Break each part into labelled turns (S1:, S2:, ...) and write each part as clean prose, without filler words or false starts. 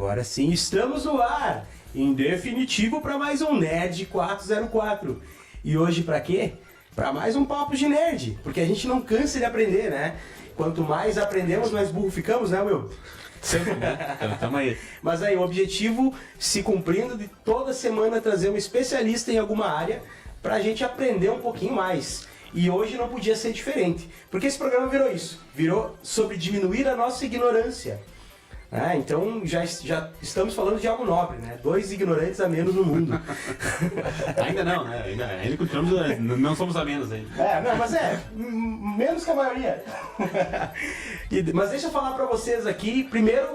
S1: Agora sim, estamos no ar, em definitivo para mais um Nerd 404. E hoje para quê? Para mais um Papo de Nerd, porque a gente não cansa de aprender, né? Quanto mais aprendemos, mais burro ficamos, né, Will?
S2: Sempre, né? Tamo aí.
S1: Mas aí, o objetivo se cumprindo de toda semana trazer um especialista em alguma área pra gente aprender um pouquinho mais. E hoje não podia ser diferente, porque esse programa virou isso, virou sobre diminuir a nossa ignorância. Então já estamos falando de algo nobre, né? 2 ignorantes a menos no mundo.
S2: Ainda não, né? Ainda continuamos, não somos a menos aí.
S1: Mas menos que a maioria. Mas deixa eu falar pra vocês aqui, primeiro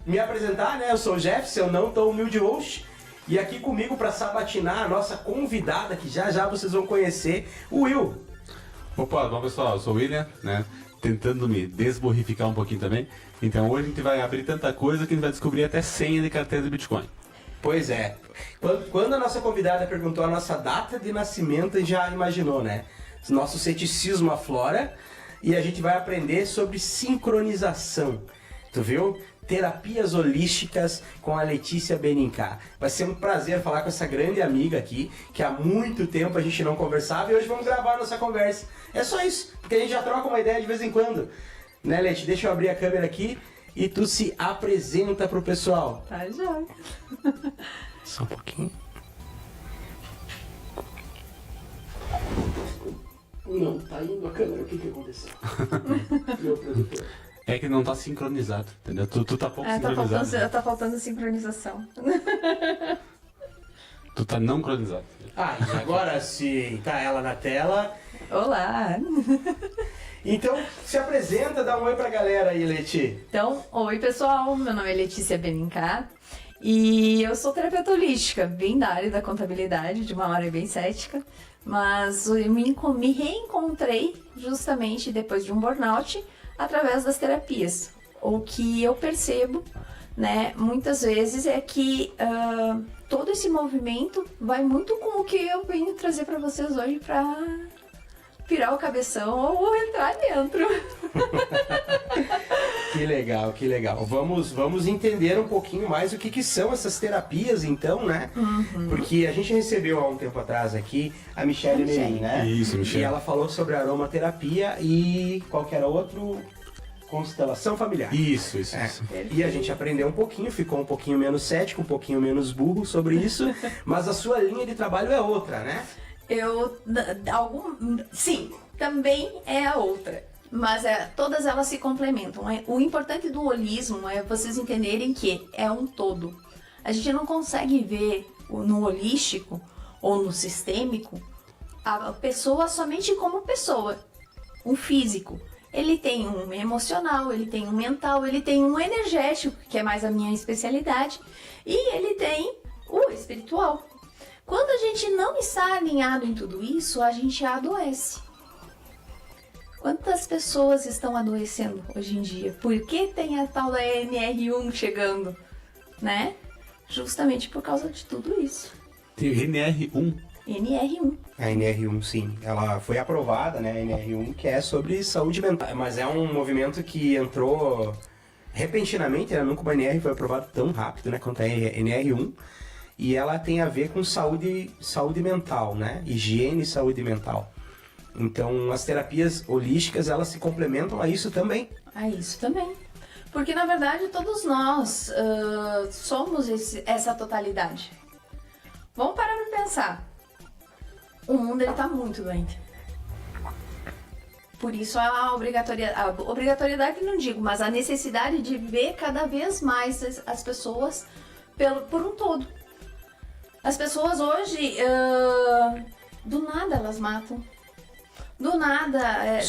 S1: me apresentar, né? Eu sou o Jeff, seu não tão humilde host. E aqui comigo para sabatinar a nossa convidada, que já vocês vão conhecer, o Will.
S2: Opa, bom pessoal, eu sou o William, né? Tentando me desburrificar um pouquinho também. Então hoje a gente vai abrir tanta coisa que a gente vai descobrir até senha de carteira de Bitcoin.
S1: Pois é. Quando a nossa convidada perguntou a nossa data de nascimento, a gente já imaginou, né? Nosso ceticismo aflora e a gente vai aprender sobre sincronização. Tu viu? Terapias holísticas com a Letícia Benincá. Vai ser um prazer falar com essa grande amiga aqui, que há muito tempo a gente não conversava e hoje vamos gravar a nossa conversa. É só isso, porque a gente já troca uma ideia de vez em quando. Né, Leti? Deixa eu abrir a câmera aqui e tu se apresenta pro pessoal.
S3: Tá, já.
S1: Só um pouquinho. Não, tá indo a câmera, o que aconteceu? Meu produtor.
S2: É que não tá sincronizado, entendeu? Tu tá pouco sincronizado.
S3: Tá faltando sincronização.
S2: Tu tá não cronizado.
S1: E agora se tá ela na tela.
S3: Olá!
S1: Então, se apresenta, dá um oi pra galera aí, Leti.
S3: Então, oi pessoal, meu nome é Letícia Benincá e eu sou terapeuta holística, bem da área da contabilidade, de uma área bem cética, mas eu me reencontrei justamente depois de um burnout através das terapias. O que eu percebo, né, muitas vezes é que todo esse movimento vai muito com o que eu venho trazer para vocês hoje para virar o cabeção ou entrar dentro.
S1: Que legal, que legal. Vamos entender um pouquinho mais o que são essas terapias, então, né? Uhum. Porque a gente recebeu há um tempo atrás aqui a Michelle Merim, né?
S2: Isso, Michelle.
S1: E ela falou sobre aromaterapia e qual que era outro? Constelação familiar.
S2: Isso.
S1: E a gente aprendeu um pouquinho, ficou um pouquinho menos cético, um pouquinho menos burro sobre isso, mas a sua linha de trabalho é outra, né?
S3: Sim, também é a outra, mas todas elas se complementam. O importante do holismo é vocês entenderem que é um todo. A gente não consegue ver no holístico ou no sistêmico a pessoa somente como pessoa, um físico. Ele tem um emocional, ele tem um mental, ele tem um energético, que é mais a minha especialidade, e ele tem o espiritual. Quando a gente não está alinhado em tudo isso, a gente adoece. Quantas pessoas estão adoecendo hoje em dia? Por que tem a tal da NR1 chegando? Né? Justamente por causa de tudo isso.
S2: Tem NR1.
S3: NR1.
S1: A NR1, sim. Ela foi aprovada, né? A NR1, que é sobre saúde mental. Mas é um movimento que entrou repentinamente, né? Nunca uma NR foi aprovada tão rápido, né? Quanto a NR1. E ela tem a ver com saúde mental, né? Higiene e saúde mental. Então, as terapias holísticas, elas se complementam a isso também.
S3: A isso também. Porque, na verdade, todos nós somos essa totalidade. Vamos parar para pensar. O mundo está muito doente. Por isso, a obrigatoriedade não digo, mas a necessidade de ver cada vez mais as pessoas por um todo. As pessoas hoje, do nada elas matam, do nada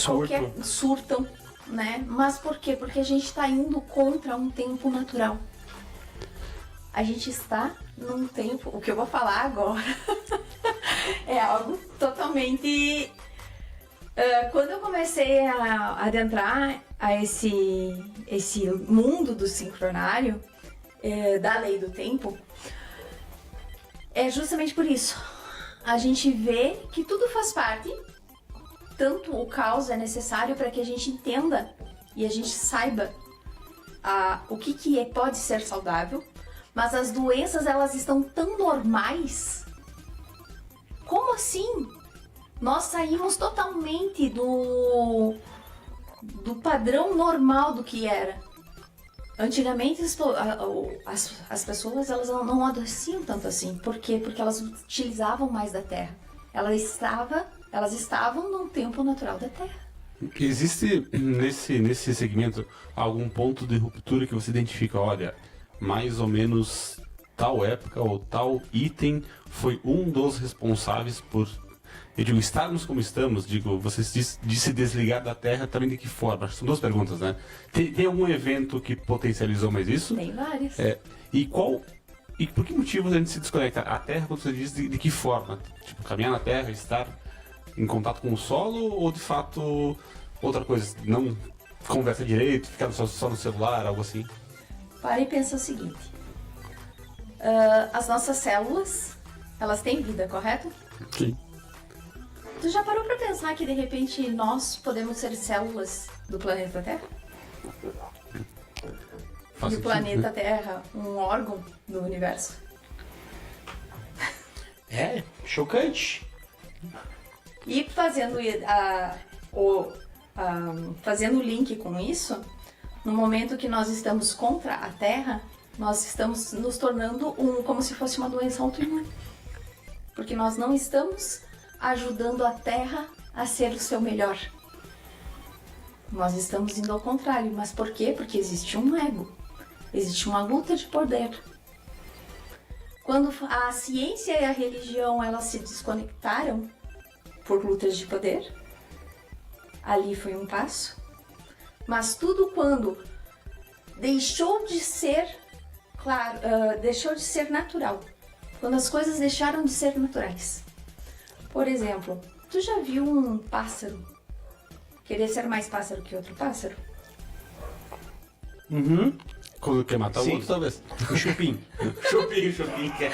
S3: surtam, né? Mas por quê? Porque a gente está indo contra um tempo natural. A gente está num tempo, o que eu vou falar agora é algo totalmente... quando eu comecei a adentrar a esse mundo do sincronário, da lei do tempo, é justamente por isso. A gente vê que tudo faz parte, tanto o caos é necessário para que a gente entenda e a gente saiba o que pode ser saudável, mas as doenças elas estão tão normais. Como assim? Nós saímos totalmente do padrão normal do que era. Antigamente as pessoas elas não adoeciam tanto assim. Por quê? Porque elas utilizavam mais da terra. Elas estavam num tempo natural da terra.
S2: Existe nesse segmento algum ponto de ruptura que você identifica, olha, mais ou menos tal época ou tal item foi um dos responsáveis por, eu digo, estarmos como estamos, digo, você de se desligar da Terra também de que forma? São duas perguntas, né? Tem algum evento que potencializou mais isso?
S3: Tem vários.
S2: E por que motivo a gente se desconecta? A Terra, quando você diz, de que forma? Tipo, caminhar na Terra, estar em contato com o solo ou de fato outra coisa? Não conversa direito, ficar só no celular, algo assim?
S3: Para e pensa o seguinte. As nossas células, elas têm vida, correto?
S2: Sim.
S3: Tu já parou pra pensar que de repente nós podemos ser células do planeta Terra?
S2: Faz
S3: E o
S2: sentido,
S3: planeta
S2: né?
S3: Terra um órgão do universo?
S1: É, chocante.
S3: E fazendo fazendo o link com isso, no momento que nós estamos contra a Terra, nós estamos nos tornando como se fosse uma doença autoimune. Porque nós não estamos ajudando a Terra a ser o seu melhor. Nós estamos indo ao contrário. Mas por quê? Porque existe um ego. Existe uma luta de poder. Quando a ciência e a religião elas se desconectaram por lutas de poder, ali foi um passo. Mas tudo quando deixou de ser deixou de ser natural. Quando as coisas deixaram de ser naturais. Por exemplo, tu já viu um pássaro querer ser mais pássaro que outro pássaro?
S1: Uhum.
S2: Quando quer matar o
S1: Sim.
S2: outro, talvez.
S1: O chupim.
S2: Chupim, quer.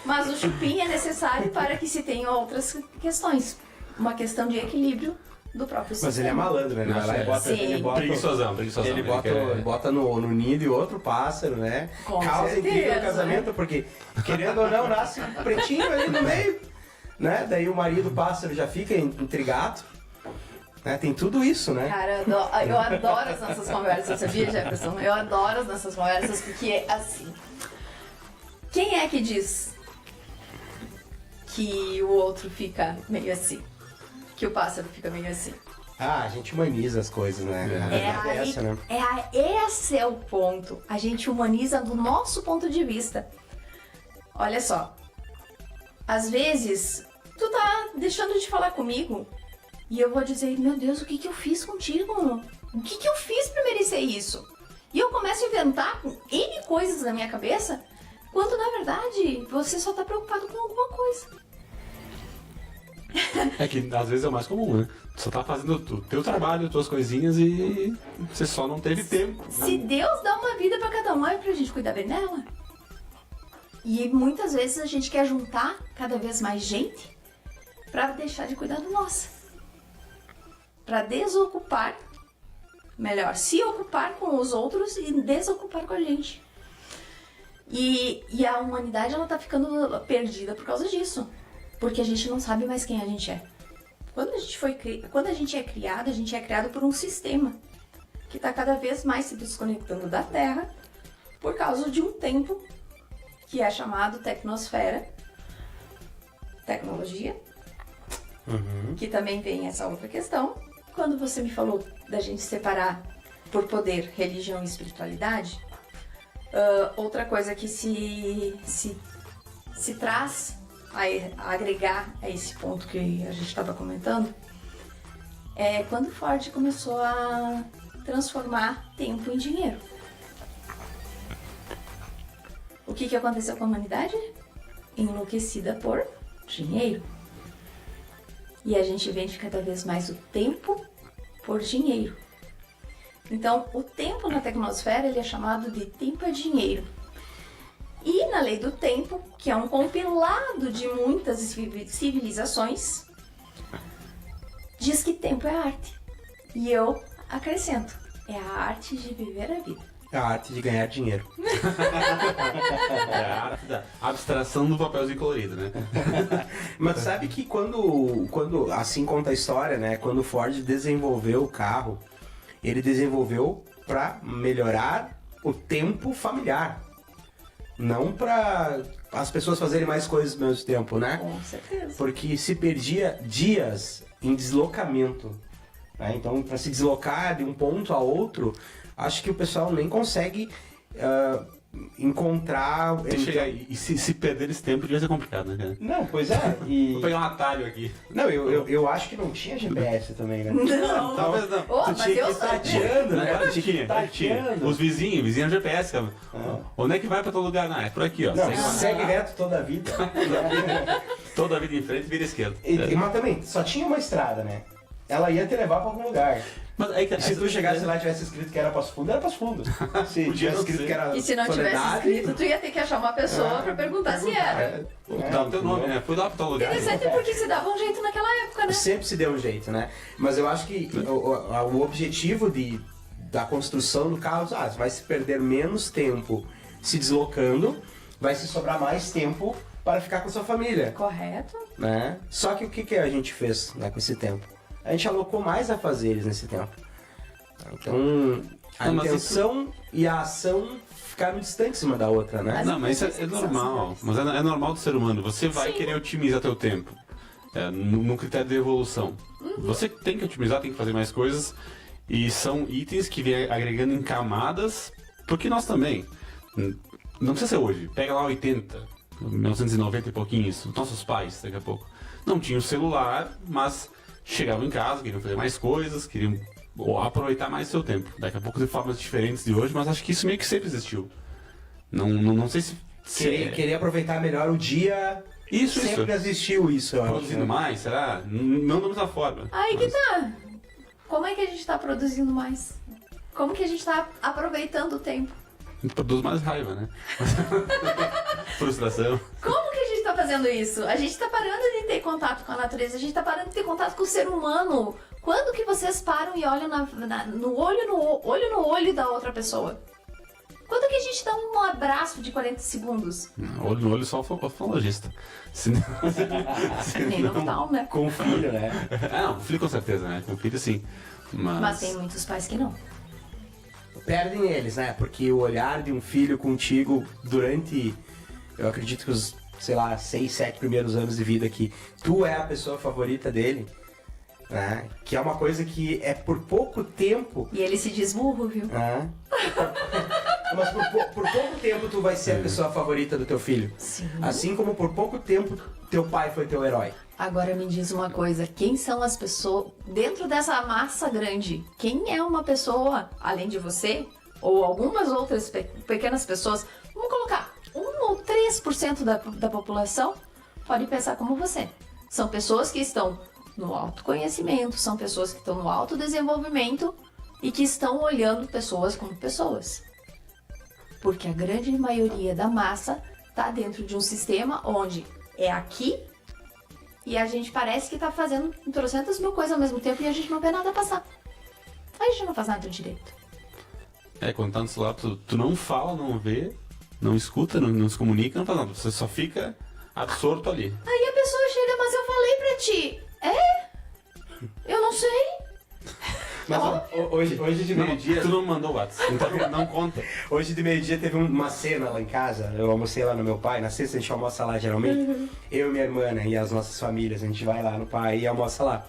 S3: Mas o chupim é necessário para que se tenha outras questões. Uma questão de equilíbrio do próprio sistema.
S1: Mas ele é malandro, né? Ele vai lá e bota,
S3: Sim.
S1: ele bota,
S2: Preguiçosão.
S1: ele bota no ninho de outro pássaro, né?
S3: Com
S1: Causa
S3: certeza,
S1: intriga no
S3: né?
S1: casamento, porque, querendo ou não, nasce um pretinho ali no meio, né? Daí o marido pássaro já fica intrigado, né? Tem tudo isso, né?
S3: Cara, eu adoro as nossas conversas, sabia, Jefferson? Eu adoro as nossas conversas porque, assim, quem é que diz que o outro fica meio assim? Que o pássaro fica meio assim?
S1: Ah, a gente humaniza as coisas, né?
S3: Esse é o ponto. A gente humaniza do nosso ponto de vista. Olha só. Às vezes, tu tá deixando de falar comigo e eu vou dizer, meu Deus, o que que eu fiz contigo? O que que eu fiz pra merecer isso? E eu começo a inventar N coisas na minha cabeça, quando na verdade você só tá preocupado com alguma coisa.
S2: É que às vezes é o mais comum, né? Tu só tá fazendo o teu trabalho, as tuas coisinhas e você só não teve tempo.
S3: Se Deus dá uma vida pra cada um, é pra gente cuidar bem dela. E muitas vezes a gente quer juntar cada vez mais gente pra deixar de cuidar do nosso. Pra desocupar, melhor, se ocupar com os outros e desocupar com a gente. E a humanidade ela tá ficando perdida por causa disso. Porque a gente não sabe mais quem a gente é. Quando a gente é criado por um sistema que está cada vez mais se desconectando da Terra por causa de um tempo que é chamado tecnosfera, tecnologia, que também tem essa outra questão. Quando você me falou da gente separar por poder, religião e espiritualidade, outra coisa que se traz a agregar a esse ponto que a gente estava comentando, é quando Ford começou a transformar tempo em dinheiro. O que aconteceu com a humanidade? Enlouquecida por dinheiro. E a gente vende cada vez mais o tempo por dinheiro. Então, o tempo na tecnosfera ele é chamado de tempo é dinheiro. E na lei do tempo, que é um compilado de muitas civilizações, diz que tempo é arte. E eu acrescento, É a arte de viver a vida.
S1: É a arte de ganhar dinheiro.
S2: É a arte da abstração do papelzinho colorido, né?
S1: Mas sabe que quando assim conta a história, né? Quando o Ford desenvolveu o carro, ele desenvolveu para melhorar o tempo familiar. Não para as pessoas fazerem mais coisas ao mesmo tempo, né?
S3: Com certeza.
S1: Porque se perdia dias em deslocamento. Né? Então, para se deslocar de um ponto a outro, acho que o pessoal nem consegue encontrar...
S2: Deixa eu chegar. E se perder esse tempo, devia ser complicado, né, cara?
S1: Não, pois é.
S2: Vou pegar um atalho aqui.
S1: Não, eu acho que não tinha GPS também, né?
S3: Não.
S2: Talvez não.
S3: Oh,
S1: Tu
S3: mas
S1: tinha
S3: eu
S1: que ir
S3: sabia.
S1: tateando, né?
S2: Não,
S1: Tu tinha que ir
S2: tinha.
S1: tateando.
S2: Os vizinhos GPS, cara. Onde é que vai pra todo lugar? Não, é por aqui, ó.
S1: Não,
S2: Segue lá.
S1: segue reto toda a vida.
S2: Toda a vida em frente vira esquerda.
S1: Mas também, só tinha uma estrada, né? Ela ia te levar pra algum lugar.
S2: Mas aí,
S1: Se tu chegasse lá e tivesse escrito que era Passo Fundo, era Passo Fundo. Se
S2: Podia
S1: tivesse
S2: não
S1: escrito
S2: ser.
S1: que era
S3: E se não tivesse
S1: Soledade,
S3: escrito, tu ia ter que achar uma pessoa pra perguntar se era.
S2: dá o teu nome, né? Fui lá pro teu lugar.
S3: Interessante porque se dava um jeito naquela época, né?
S1: Sempre se deu um jeito, né? Mas eu acho que o objetivo da construção do carro vai se perder menos tempo se deslocando, vai se sobrar mais tempo para ficar com a sua família,
S3: Correto.
S1: né? Só que o que a gente fez, né, com esse tempo? A gente alocou mais afazeres nesse tempo. Então, a
S2: Não, mas
S1: intenção e a ação ficaram distantes uma da outra, né?
S3: Mas-
S2: Não, mas isso é normal. Mas é normal do ser humano. Você vai
S3: Sim.
S2: querer otimizar teu tempo. No critério de evolução. Você tem que otimizar, tem que fazer mais coisas. E são itens que vêm agregando em camadas. Porque nós também. Não precisa ser hoje. Pega lá 80, 1990 e pouquinho isso. Nossos pais, daqui a pouco. Não tinham celular, mas chegavam em casa, queriam fazer mais coisas, queriam aproveitar mais seu tempo. Daqui a pouco de formas diferentes de hoje, mas acho que isso meio que sempre existiu. Não sei se...
S1: Querer aproveitar melhor o dia.
S2: Isso.
S1: Sempre existiu isso, eu acho.
S2: Produzindo mais, será? Não da mesma forma.
S3: Aí que tá. Como é que a gente tá produzindo mais? Como que a gente tá aproveitando o tempo?
S2: A gente produz mais raiva, né? Frustração.
S3: Como que a gente tá fazendo isso? A gente tá parando de ter contato com a natureza, a gente tá parando de ter contato com o ser humano. Quando que vocês param e olham no olho da outra pessoa? Quando que a gente dá um abraço de 40 segundos?
S2: Olho no olho só o oftalmologista.
S3: Nem no tal, né?
S1: Com o filho, né?
S2: Não, filho com certeza, né? Com filho sim.
S3: Mas tem muitos pais que não.
S1: Perdem eles, né? Porque o olhar de um filho contigo durante, eu acredito que os, sei lá, 6, 7 primeiros anos de vida, que tu é a pessoa favorita dele, né? Que é uma coisa que é por pouco tempo,
S3: E ele se diz burro, viu?
S1: né? Mas por pouco tempo tu vai ser a pessoa favorita do teu filho.
S3: Sim.
S1: Assim como por pouco tempo teu pai foi teu herói.
S3: Agora me diz uma coisa, quem são as pessoas, dentro dessa massa grande, quem é uma pessoa, além de você, ou algumas outras pequenas pessoas, vamos colocar, 1 ou 3% da população pode pensar como você. São pessoas que estão no autoconhecimento, são pessoas que estão no autodesenvolvimento e que estão olhando pessoas como pessoas. Porque a grande maioria da massa está dentro de um sistema onde é aqui e a gente parece que tá fazendo 300 mil coisas ao mesmo tempo e a gente não vê nada passar. A gente não faz nada direito.
S2: Quando tá no celular, tu não fala, não vê, não escuta, não se comunica, não faz nada. Você só fica absorto ali.
S3: Aí a pessoa chega, mas eu falei pra ti. Eu não sei.
S1: Mas hoje de meio-dia...
S2: Tu não mandou o WhatsApp, então não conta.
S1: Hoje de meio-dia teve uma cena lá em casa. Eu almocei lá no meu pai. Na sexta a gente almoça lá geralmente. Eu e minha irmã, né, e as nossas famílias. A gente vai lá no pai e almoça lá.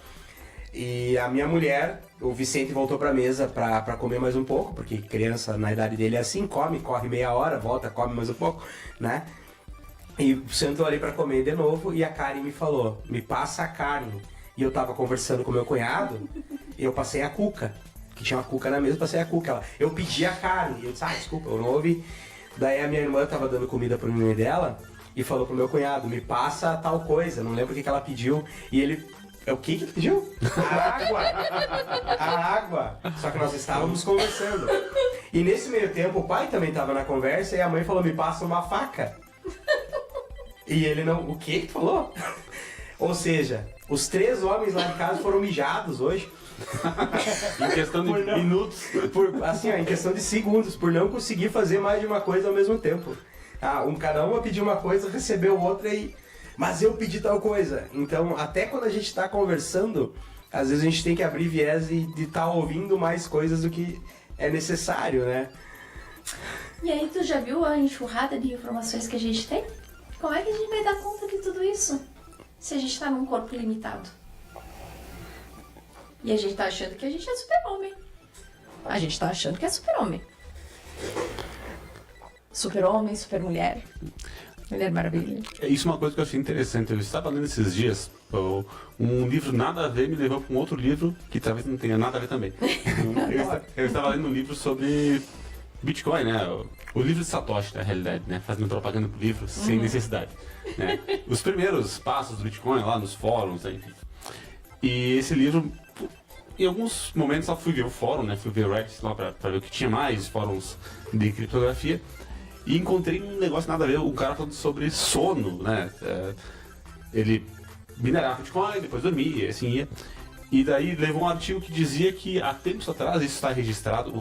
S1: E a minha mulher, o Vicente, voltou pra mesa pra comer mais um pouco. Porque criança na idade dele é assim, corre meia hora, volta, come mais um pouco, né? E sentou ali pra comer de novo. E a Karen me falou, me passa a carne. E eu tava conversando com meu cunhado. E eu passei a cuca, que tinha uma cuca na mesa, passei a cuca. Eu pedi a carne, eu disse, desculpa, eu não ouvi. Daí a minha irmã tava dando comida pro neném dela e falou pro meu cunhado, me passa tal coisa, não lembro o que ela pediu. E ele, o que ele pediu? A água. Só que nós estávamos conversando. E nesse meio tempo o pai também tava na conversa e a mãe falou, me passa uma faca. E ele não, o que tu falou? Ou seja, Os 3 homens lá de casa foram mijados hoje.
S2: Em questão de minutos.
S1: Assim, ó, em questão de segundos, por não conseguir fazer mais de uma coisa ao mesmo tempo. Cada um pediu uma coisa, recebeu outra mas eu pedi tal coisa. Então, até quando a gente tá conversando, às vezes a gente tem que abrir viés de estar ouvindo mais coisas do que é necessário, né?
S3: E aí, tu já viu a enxurrada de informações que a gente tem? Como é que a gente vai dar conta de tudo isso? Se a gente tá num corpo limitado. E a gente tá achando que a gente é super-homem. A gente tá achando que é super-homem. Super-homem, super-mulher. Mulher Maravilha.
S2: Isso é uma coisa que eu achei interessante. Eu estava lendo esses dias um livro nada a ver me levou para um outro livro que talvez não tenha nada a ver também. Eu estava lendo um livro sobre Bitcoin, né? O livro de Satoshi, na realidade, né? Fazendo propaganda pro livro sem necessidade. Né? Os primeiros passos do Bitcoin lá nos fóruns, né? Enfim. E esse livro, em alguns momentos eu fui ver o fórum, né? Fui ver o Reddit lá para ver o que tinha mais, fóruns de criptografia. E encontrei um negócio nada a ver, um cara falando sobre sono, né? Ele minerava Bitcoin, depois dormia, assim ia. E daí levou um artigo que dizia que há tempos atrás, isso está registrado,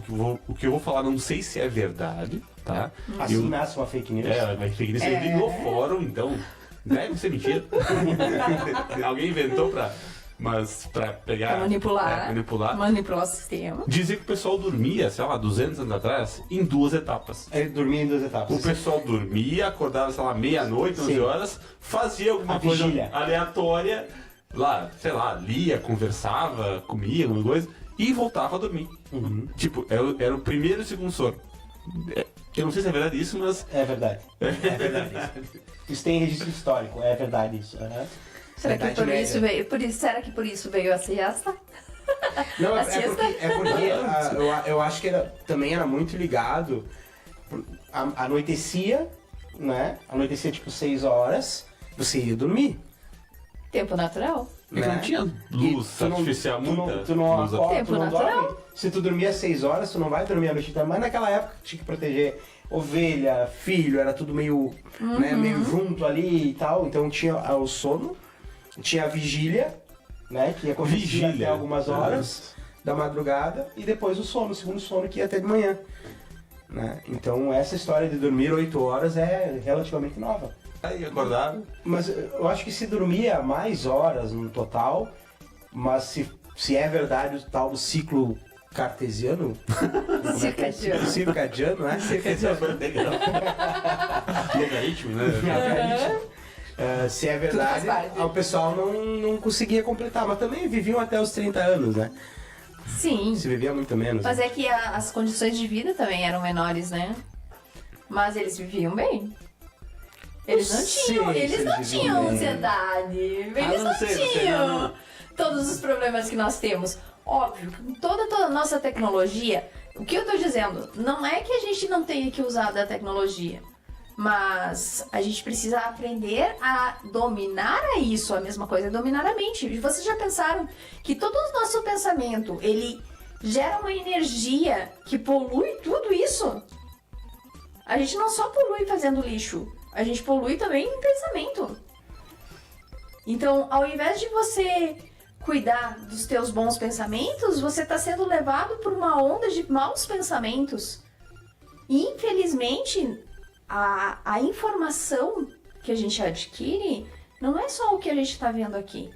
S2: o que eu vou falar não sei se é verdade, tá?
S1: Assim nasce uma fake news.
S2: Uma fake news. Eu li no fórum, então deve ser mentira. Alguém inventou pra pegar...
S3: Pra manipular. Manipular o sistema.
S2: Dizia que o pessoal dormia, sei lá, 200 anos atrás, em 2 etapas.
S1: Ele dormia em 2 etapas.
S2: O pessoal dormia, acordava, sei lá, meia-noite, 11 horas, fazia alguma coisa aleatória, lá, sei lá, lia, conversava, comia, alguma coisa, e voltava a dormir.
S1: Uhum.
S2: Tipo, era o primeiro e o segundo sono. Eu não sei se é verdade isso, mas...
S1: É verdade. É verdade isso. Isso tem registro histórico, é verdade isso. Uhum.
S3: Será que será que por isso veio a siesta?
S1: Não, porque eu acho que também era muito ligado. Anoitecia, né? Anoitecia tipo 6 horas, você ia dormir.
S3: Tempo natural.
S2: Né? Não tinha luz artificial, muita
S1: tu não
S2: luz
S1: acorda,
S3: tempo
S1: tu não
S3: natural.
S1: dorme. Se tu dormia 6 horas, tu não vai dormir a noite inteira. Mas naquela época tinha que proteger ovelha, filho, era tudo meio, né, meio junto ali e tal. Então tinha o sono. Tinha a vigília, né, que ia acontecer até algumas horas da madrugada, e depois o sono, o segundo sono que ia até de manhã. Né? Então essa história de dormir 8 horas é relativamente nova.
S2: Aí acordava.
S1: Mas eu acho que se dormia mais horas no total, mas se é verdade o tal do ciclo cartesiano, circadiano, né?
S2: Logaritmo, né?
S1: Se é verdade, o pessoal não conseguia completar, mas também viviam até os 30 anos, né?
S3: Sim.
S1: Se vivia muito menos.
S3: Mas
S1: né?
S3: é que as condições de vida também eram menores, né? Mas eles viviam bem. Eles não tinham ansiedade, eles não tinham todos os problemas que nós temos. Óbvio, com toda a nossa tecnologia, o que eu tô dizendo, não é que a gente não tenha que usar da tecnologia. Mas a gente precisa aprender a dominar isso. A mesma coisa é dominar a mente. E vocês já pensaram que todo o nosso pensamento, ele gera uma energia que polui tudo isso? A gente não só polui fazendo lixo, a gente polui também em pensamento. Então, ao invés de você cuidar dos teus bons pensamentos, você está sendo levado por uma onda de maus pensamentos. E, infelizmente... A informação que a gente adquire não é só o que a gente está vendo aqui.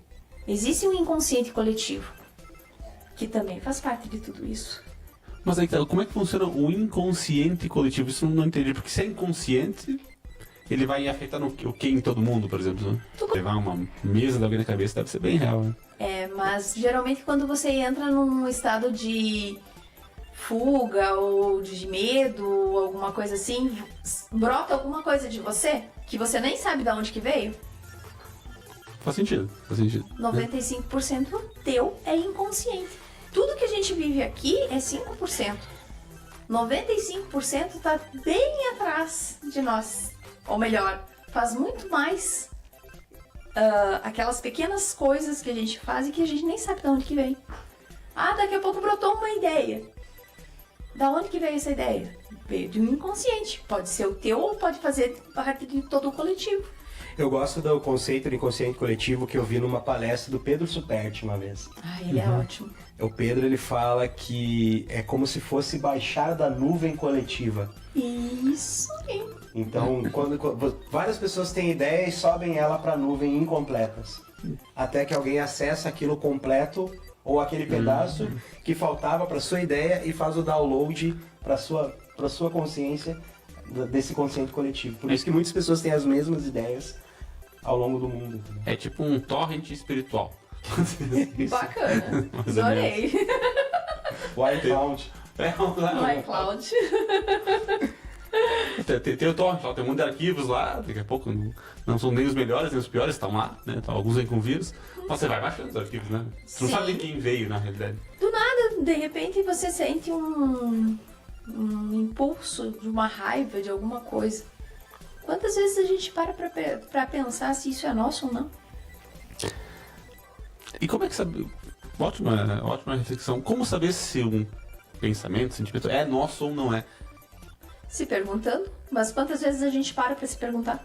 S3: Existe um inconsciente coletivo que também faz parte de tudo isso.
S2: Mas aí, como é que funciona o inconsciente coletivo? Isso eu não entendi, porque se é inconsciente, ele vai afetar o que em todo mundo, por exemplo. Né? Levar uma mesa de alguém na cabeça deve ser bem real. Né?
S3: Mas geralmente quando você entra num estado de fuga ou de medo, alguma coisa assim, brota alguma coisa de você que você nem sabe de onde que veio.
S2: Faz sentido.
S3: 95% teu é inconsciente. Tudo que a gente vive aqui é 5%. 95% tá bem atrás de nós. Ou melhor, faz muito mais aquelas pequenas coisas que a gente faz e que a gente nem sabe de onde que vem. Daqui a pouco brotou uma ideia. Da onde que veio essa ideia? Veio de um inconsciente. Pode ser o teu ou pode fazer parte de todo o coletivo.
S1: Eu gosto do conceito de inconsciente coletivo que eu vi numa palestra do Pedro Superti uma vez.
S3: Ah, ele é ótimo.
S1: O Pedro, ele fala que é como se fosse baixar da nuvem coletiva.
S3: Isso, hein?
S1: Então, quando várias pessoas têm ideia e sobem ela para a nuvem incompletas. Até que alguém acessa aquilo completo ou aquele pedaço que faltava para sua ideia e faz o download para sua consciência desse consciente coletivo. Por isso que muitas pessoas têm as mesmas ideias ao longo do mundo.
S2: É tipo um torrent espiritual.
S3: Bacana.
S2: Mais ou
S3: Adorei.
S1: O iCloud.
S3: No iCloud.
S2: Tem o torrent lá, tem um monte de arquivos lá, daqui a pouco não são nem os melhores nem os piores, estão lá, né? Então, alguns vêm com vírus, mas você vai baixando os arquivos, né? Você não
S3: Sim.
S2: sabe de quem veio na realidade.
S3: Do nada, de repente, você sente um impulso de uma raiva de alguma coisa. Quantas vezes a gente para pra pensar se isso é nosso ou não?
S2: E como é que sabe? Ótima reflexão. Como saber se um pensamento, sentimento é nosso ou não é?
S3: Se perguntando. Mas quantas vezes a gente para pra se perguntar?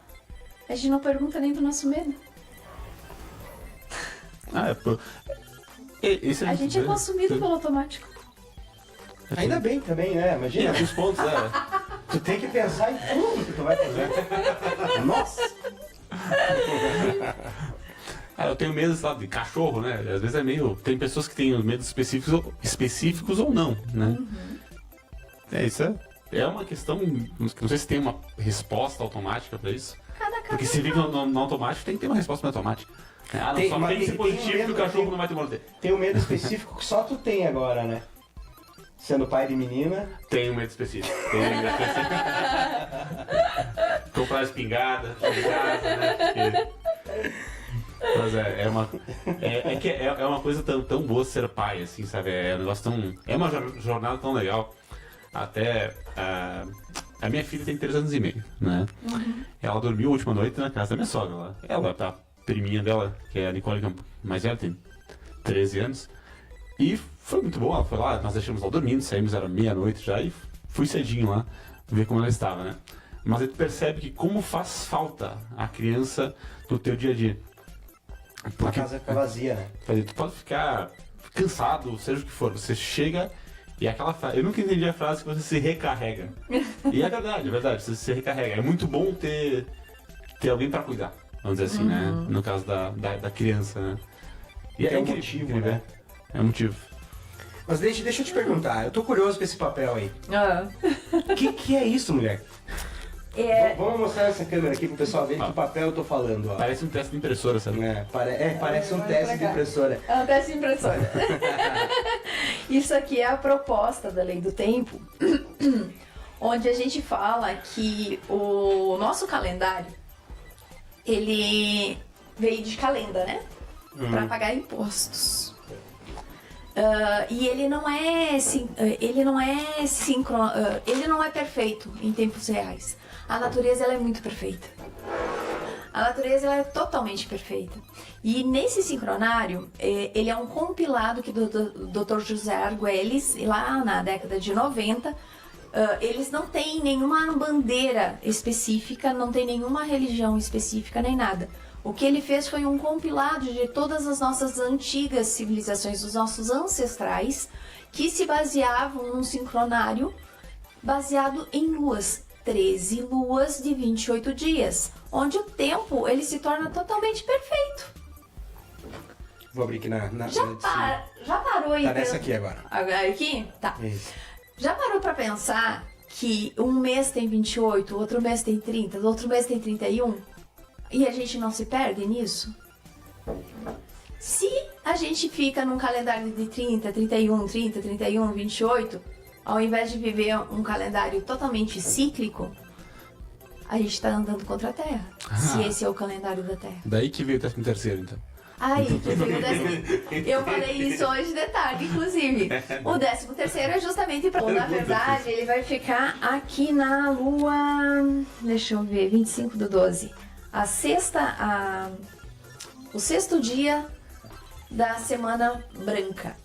S3: A gente não pergunta nem do nosso medo.
S2: Esse
S3: A gente é consumido pelo automático.
S1: Ainda bem também, né? Imagina.
S2: Os pontos,
S1: Tu tem que pensar em tudo que tu vai fazer. Nossa!
S2: Eu tenho medo, sabe, de cachorro, né? Às vezes é meio... Tem pessoas que têm medos específicos ou não, né? Isso é uma questão... Não sei se tem uma resposta automática pra isso. Porque se fica no automático, tem que ter uma resposta automática. Só tem que ser positivo que o cachorro não vai te morder.
S1: Tem um medo específico que só tu tem agora, né? Sendo pai de menina.
S2: Tem um medo específico. Comprar espingarda, né? Mas é uma coisa tão boa ser pai, assim, sabe? É um negócio tão... É uma jornada tão legal. Até a minha filha tem 3 anos e meio, né? Ela dormiu a última noite na casa da minha sogra. Ela tá priminha dela, que é a Nicole, que é mais velha, tem 13 anos. E foi muito bom, ela foi lá, nós deixamos ela dormindo, saímos, era meia-noite já, e fui cedinho lá ver como ela estava, né? Mas aí tu percebe que como faz falta a criança no teu dia a dia.
S1: Porque a casa fica vazia, né?
S2: Tu pode ficar cansado, seja o que for, você chega e aquela frase... Eu nunca entendi a frase que você se recarrega. E é verdade, você se recarrega. É muito bom ter alguém pra cuidar, vamos dizer assim, né? No caso da criança, né? E
S1: é um motivo, né?
S2: É um motivo.
S1: Mas deixa eu te perguntar, eu tô curioso com esse papel aí. O que é isso, mulher? Vamos mostrar essa câmera aqui pro pessoal ver que papel eu tô falando, ó.
S2: Parece um teste de impressora, sabe?
S1: Parece um teste de impressora.
S3: É um teste de impressora. Isso aqui é a proposta da Lei do Tempo, onde a gente fala que o nosso calendário, ele veio de calenda, né? Para pagar impostos. E ele não é síncrono, ele não é perfeito em tempos reais. A natureza ela é muito perfeita. A natureza ela é totalmente perfeita. E nesse sincronário, ele é um compilado que do Dr. José Argüelles, lá na década de 90, eles não têm nenhuma bandeira específica, não tem nenhuma religião específica, nem nada. O que ele fez foi um compilado de todas as nossas antigas civilizações, dos nossos ancestrais, que se baseavam num sincronário baseado em luas. 13 luas de 28 dias, onde o tempo ele se torna totalmente perfeito.
S1: Vou abrir aqui na
S3: Já parou aí?
S1: Tá nessa aqui agora.
S3: Aqui? Tá.
S1: Isso.
S3: Já parou pra pensar que um mês tem 28, outro mês tem 30, outro mês tem 31? E a gente não se perde nisso? Se a gente fica num calendário de 30, 31, 30, 31, 28, ao invés de viver um calendário totalmente cíclico, a gente tá andando contra a Terra. Se esse é o calendário da Terra.
S2: Daí que veio o 13º, então.
S3: Aí, que veio o 13º. Eu falei isso hoje de tarde, inclusive. O 13º é justamente para... Na verdade, ele vai ficar aqui na lua... Deixa eu ver, 25/12. O sexto dia da semana branca.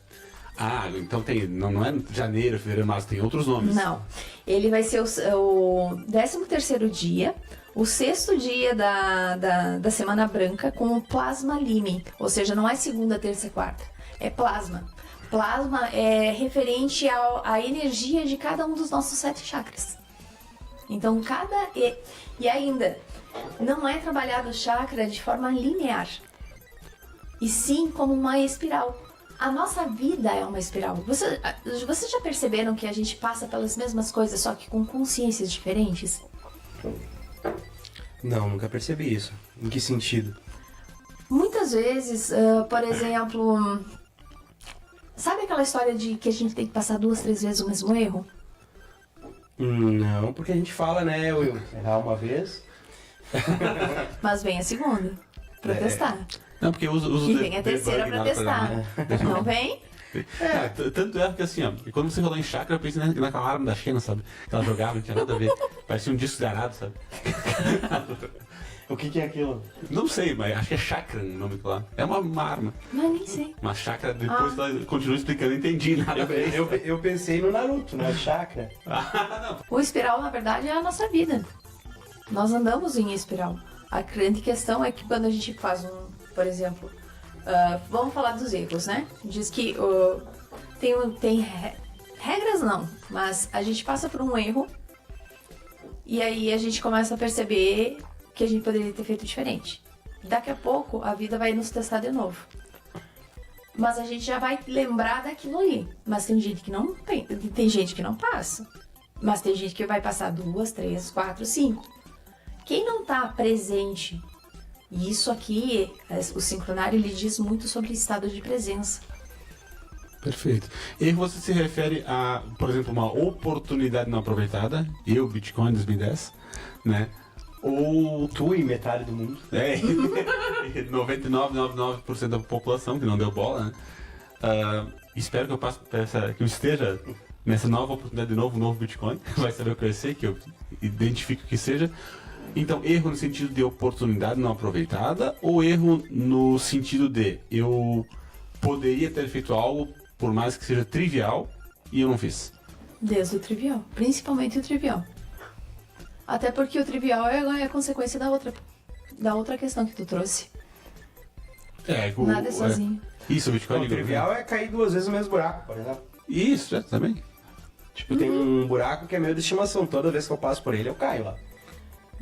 S2: Ah, então não é janeiro, fevereiro, março, tem outros nomes.
S3: Não. Ele vai ser o 13º dia, o 6º dia da Semana Branca, com o Plasma Lime. Ou seja, não é segunda, terça e quarta. É plasma. Plasma é referente à energia de cada um dos nossos 7 chakras. Então, e ainda, não é trabalhado o chakra de forma linear, e sim como uma espiral. A nossa vida é uma espiral. Vocês já perceberam que a gente passa pelas mesmas coisas, só que com consciências diferentes?
S1: Não, nunca percebi isso. Em que sentido?
S3: Muitas vezes, por exemplo, sabe aquela história de que a gente tem que passar 2, 3 vezes o mesmo erro?
S1: Não, porque a gente fala, né, Will? Errar uma vez.
S3: Mas vem a segunda, pra testar.
S2: Não, porque eu uso
S3: E vem a terceira pra testar. Não vem?
S2: Tanto é que assim, ó, e quando você falou em chakra, eu pensei naquela arma da Xena, sabe? Que ela jogava, não tinha nada a ver. Parecia um disco de arado, sabe?
S1: O que é aquilo?
S2: Não sei, mas acho que é chakra o nome lá. É uma arma.
S3: Mas nem sei.
S2: Uma chakra, depois ela continua explicando, eu entendi nada.
S1: Eu pensei no Naruto, né? Chakra.
S3: O espiral, na verdade, é a nossa vida. Nós andamos em espiral. A grande questão é que quando a gente faz por exemplo, vamos falar dos erros, né? Diz que tem regras não, mas a gente passa por um erro e aí a gente começa a perceber que a gente poderia ter feito diferente. Daqui a pouco a vida vai nos testar de novo. Mas a gente já vai lembrar daquilo ali. Mas tem gente que não tem gente que não passa. Mas tem gente que vai passar 2, 3, 4, 5. Quem não está presente, e isso aqui, o sincronário, ele diz muito sobre estado de presença.
S2: Perfeito. E você se refere a, por exemplo, uma oportunidade não aproveitada, Bitcoin 2010, né? Ou
S1: Tu e metade do mundo.
S2: 99,99% da população que não deu bola, né? Espero que eu passe que eu esteja nessa nova oportunidade de novo Bitcoin. Vai saber o que vai ser, que eu identifico que seja. Então, erro no sentido de oportunidade não aproveitada ou erro no sentido de eu poderia ter feito algo, por mais que seja trivial, e eu não fiz?
S3: Desde o trivial, principalmente o trivial. Até porque o trivial é a consequência da outra questão que tu trouxe. Nada é sozinho.
S2: Isso, o Bitcoin.
S1: O trivial é cair 2 vezes no mesmo buraco, por exemplo.
S2: Isso, também.
S1: Tipo, tem um buraco que é meu de estimação. Toda vez que eu passo por ele, eu caio lá.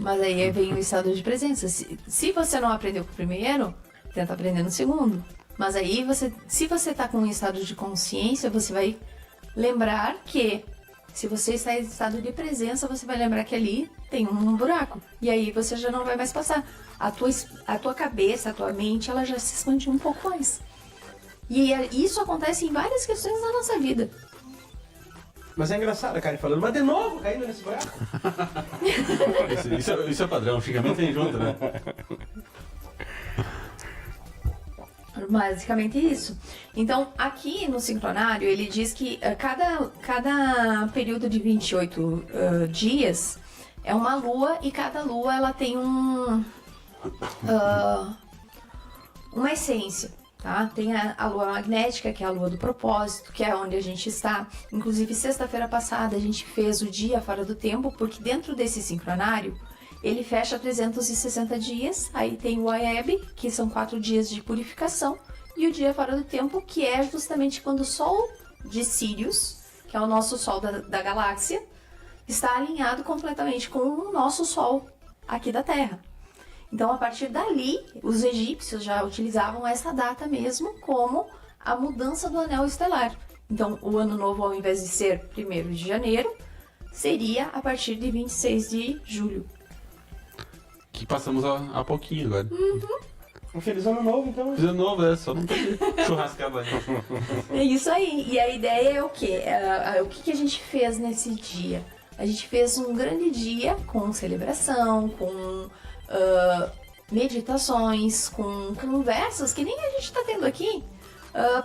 S3: Mas aí vem o estado de presença. Se você não aprendeu com o primeiro, tenta aprender no segundo. Mas aí, se você está com um estado de consciência, você vai lembrar que, se você está em estado de presença, você vai lembrar que ali tem um buraco. E aí você já não vai mais passar. A tua cabeça, a tua mente, ela já se expandiu um pouco mais. E isso acontece em várias questões da nossa vida.
S1: Mas é engraçado a Karen falando, mas de novo caindo nesse buraco.
S2: isso é padrão, antigamente tem junto, né?
S3: Basicamente isso. Então, aqui no sincronário, ele diz que cada período de 28 dias é uma lua, e cada lua ela tem uma essência. Tá? Tem a lua magnética, que é a lua do propósito, que é onde a gente está. Inclusive, sexta-feira passada, a gente fez o dia fora do tempo, porque dentro desse sincronário, ele fecha 360 dias. Aí tem o Aeb, que são 4 dias de purificação, e o dia fora do tempo, que é justamente quando o Sol de Sírius, que é o nosso Sol da galáxia, está alinhado completamente com o nosso Sol aqui da Terra. Então, a partir dali, os egípcios já utilizavam essa data mesmo como a mudança do anel estelar. Então, o ano novo, ao invés de ser 1º de janeiro, seria a partir de 26 de julho.
S2: Que passamos há pouquinho agora.
S1: Um feliz ano novo, então.
S2: Feliz ano novo, só não tem churrascada.
S3: É isso aí. E a ideia é o quê? O que a gente fez nesse dia? A gente fez um grande dia com celebração, com meditações, com conversas que nem a gente está tendo aqui,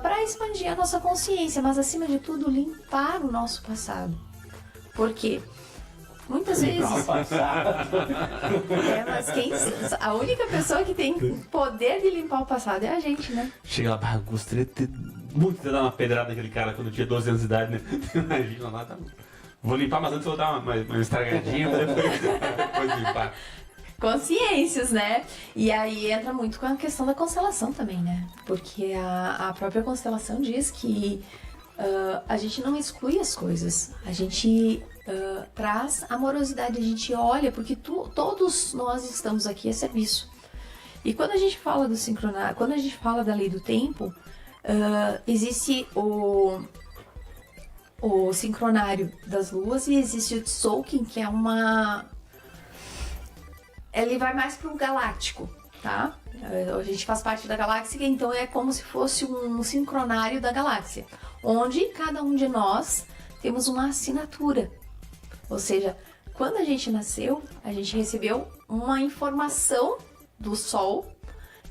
S3: para expandir a nossa consciência, mas acima de tudo limpar o nosso passado. Porque muitas vezes mas a única pessoa que tem poder de limpar o passado é a gente, né?
S2: Chega lá, gostaria de ter muito de dar uma pedrada naquele cara quando eu tinha 12 anos de idade, né? Imagina lá, tá... Vou limpar, mas antes eu vou dar uma estragadinha pra depois limpar.
S3: Consciências, né? E aí entra muito com a questão da constelação também, né? Porque a própria constelação diz que a gente não exclui as coisas, a gente traz amorosidade, a gente olha, porque todos nós estamos aqui a serviço. E quando a gente fala do sincronário, quando a gente fala da lei do tempo, existe o sincronário das luas e existe o Tzolk'in, que é ele vai mais pro galáctico, tá? A gente faz parte da galáxia, então é como se fosse um sincronário da galáxia, onde cada um de nós temos uma assinatura. Ou seja, quando a gente nasceu, a gente recebeu uma informação do Sol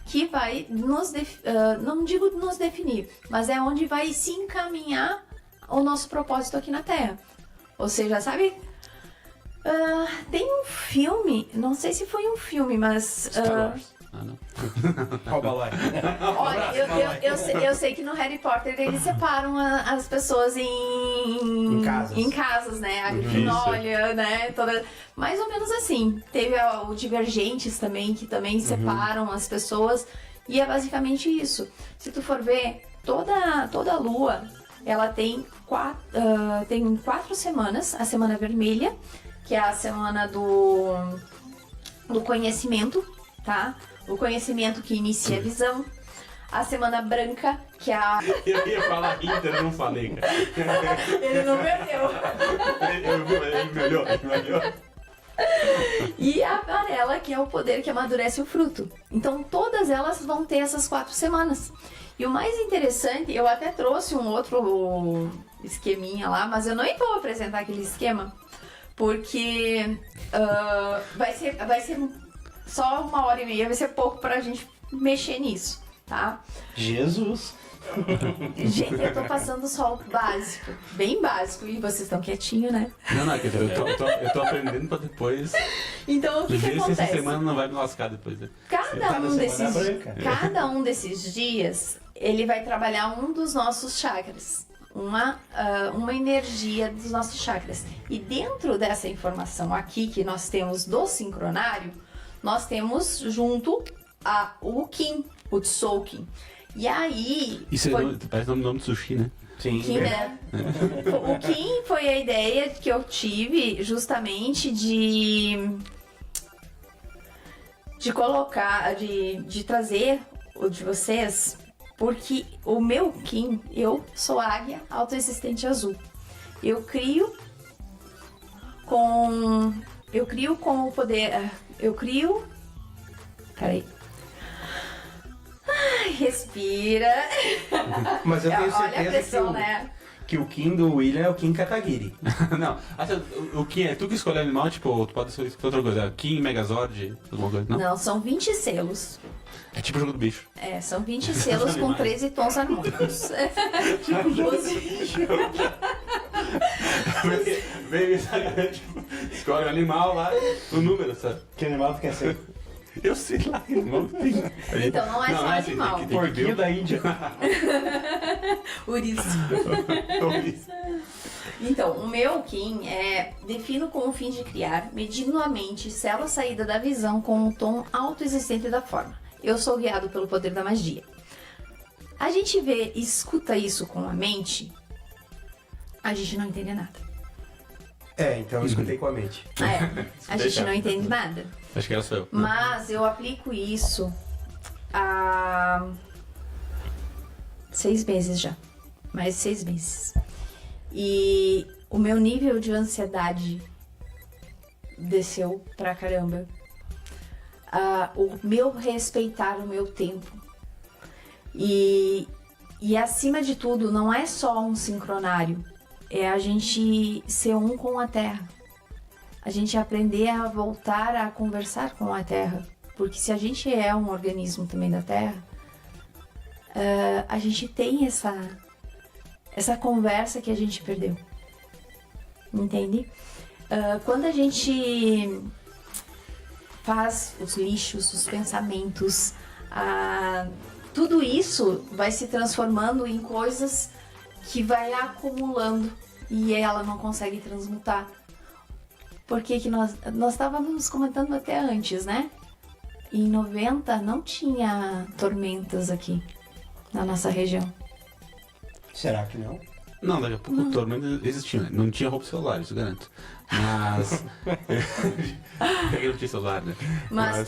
S3: que vai não digo nos definir, mas é onde vai se encaminhar o nosso propósito aqui na Terra. Ou seja, sabe... tem um filme, não sei se foi um filme, mas...
S2: Star Wars. Não.
S3: Olha, eu sei que no Harry Potter eles separam as pessoas em casas, né? A Grifinória, né? Mais ou menos assim. Teve o Divergentes também, que também separam as pessoas. E é basicamente isso. Se tu for ver, toda a lua, ela tem 4 semanas. A semana vermelha, que é a semana do conhecimento, tá? O conhecimento que inicia a visão. A semana branca, que é a...
S2: Eu ia falar Inter, eu não falei, cara.
S3: Ele não perdeu.
S2: Ele melhorou.
S3: E a amarela, que é o poder que amadurece o fruto. Então, todas elas vão ter essas 4 semanas. E o mais interessante, eu até trouxe um outro esqueminha lá, mas eu não vou apresentar aquele esquema, porque vai ser só 1h30, vai ser pouco pra gente mexer nisso, tá?
S1: Jesus!
S3: Gente, eu tô passando só o básico, bem básico, e vocês estão quietinhos, né?
S2: Não, eu tô aprendendo pra depois...
S3: Então, o que
S2: ver se
S3: acontece?
S2: essa semana não vai me lascar depois, né?
S3: Cada um desses dias, ele vai trabalhar um dos nossos chakras. Uma energia dos nossos chakras. E dentro dessa informação aqui que nós temos do sincronário, nós temos junto o Qin, o Tzolk'in. E aí...
S2: Isso parece o nome de sushi, né?
S1: Sim.
S3: Qin, né? O Qin foi a ideia que eu tive justamente de colocar, de trazer o de vocês, porque o meu Qin, eu sou águia autoexistente azul. Eu crio com o poder... Peraí. Ai, respira.
S1: Mas eu tenho
S3: Olha a
S1: certeza
S3: pressão, né?
S1: que o Kim do William é o Kim Kataguiri.
S2: Não, o Kim é tu que escolhe animal, tipo, tu pode escolher outra coisa. Kim, Megazord, alguma coisa, não?
S3: Não, são 20 selos.
S2: É tipo o jogo do bicho.
S3: É, são 20 selos com 13 tons harmônicos.
S2: Veio isso aí, tipo, escolhe o animal lá, o número, sabe?
S1: Que animal tu quer ser?
S2: Eu sei lá, que animal tem.
S3: Então não é só animal.
S2: Tem que ver
S1: Porquinho da Índia.
S3: Ouriço. Então, o meu Qin defino com o fim de criar, medindo a mente, selo a saída da visão com o tom autoexistente da forma. Eu sou guiado pelo poder da magia. A gente escuta isso com a mente, a gente não entende nada.
S1: Então eu escutei com a mente.
S3: A gente não entende nada.
S2: Acho que era só eu.
S3: Mas eu aplico isso há 6 meses já. Mais de 6 meses. E o meu nível de ansiedade desceu pra caramba. O meu respeitar o meu tempo. E acima de tudo, não é só um sincronário. É a gente ser um com a Terra. A gente aprender a voltar a conversar com a Terra. Porque se a gente é um organismo também da Terra, a gente tem essa conversa que a gente perdeu. Entende? Quando a gente faz os lixos, os pensamentos, tudo isso vai se transformando em coisas que vai acumulando e ela não consegue transmutar. Porque que nós estávamos comentando até antes, né? Em 90 não tinha tormentas aqui na nossa região.
S1: Será que não?
S2: Não, daqui a pouco o tormento existia. Não tinha roubo celular, isso eu garanto. Mas. Peguei não tinha celular, né?
S3: Mas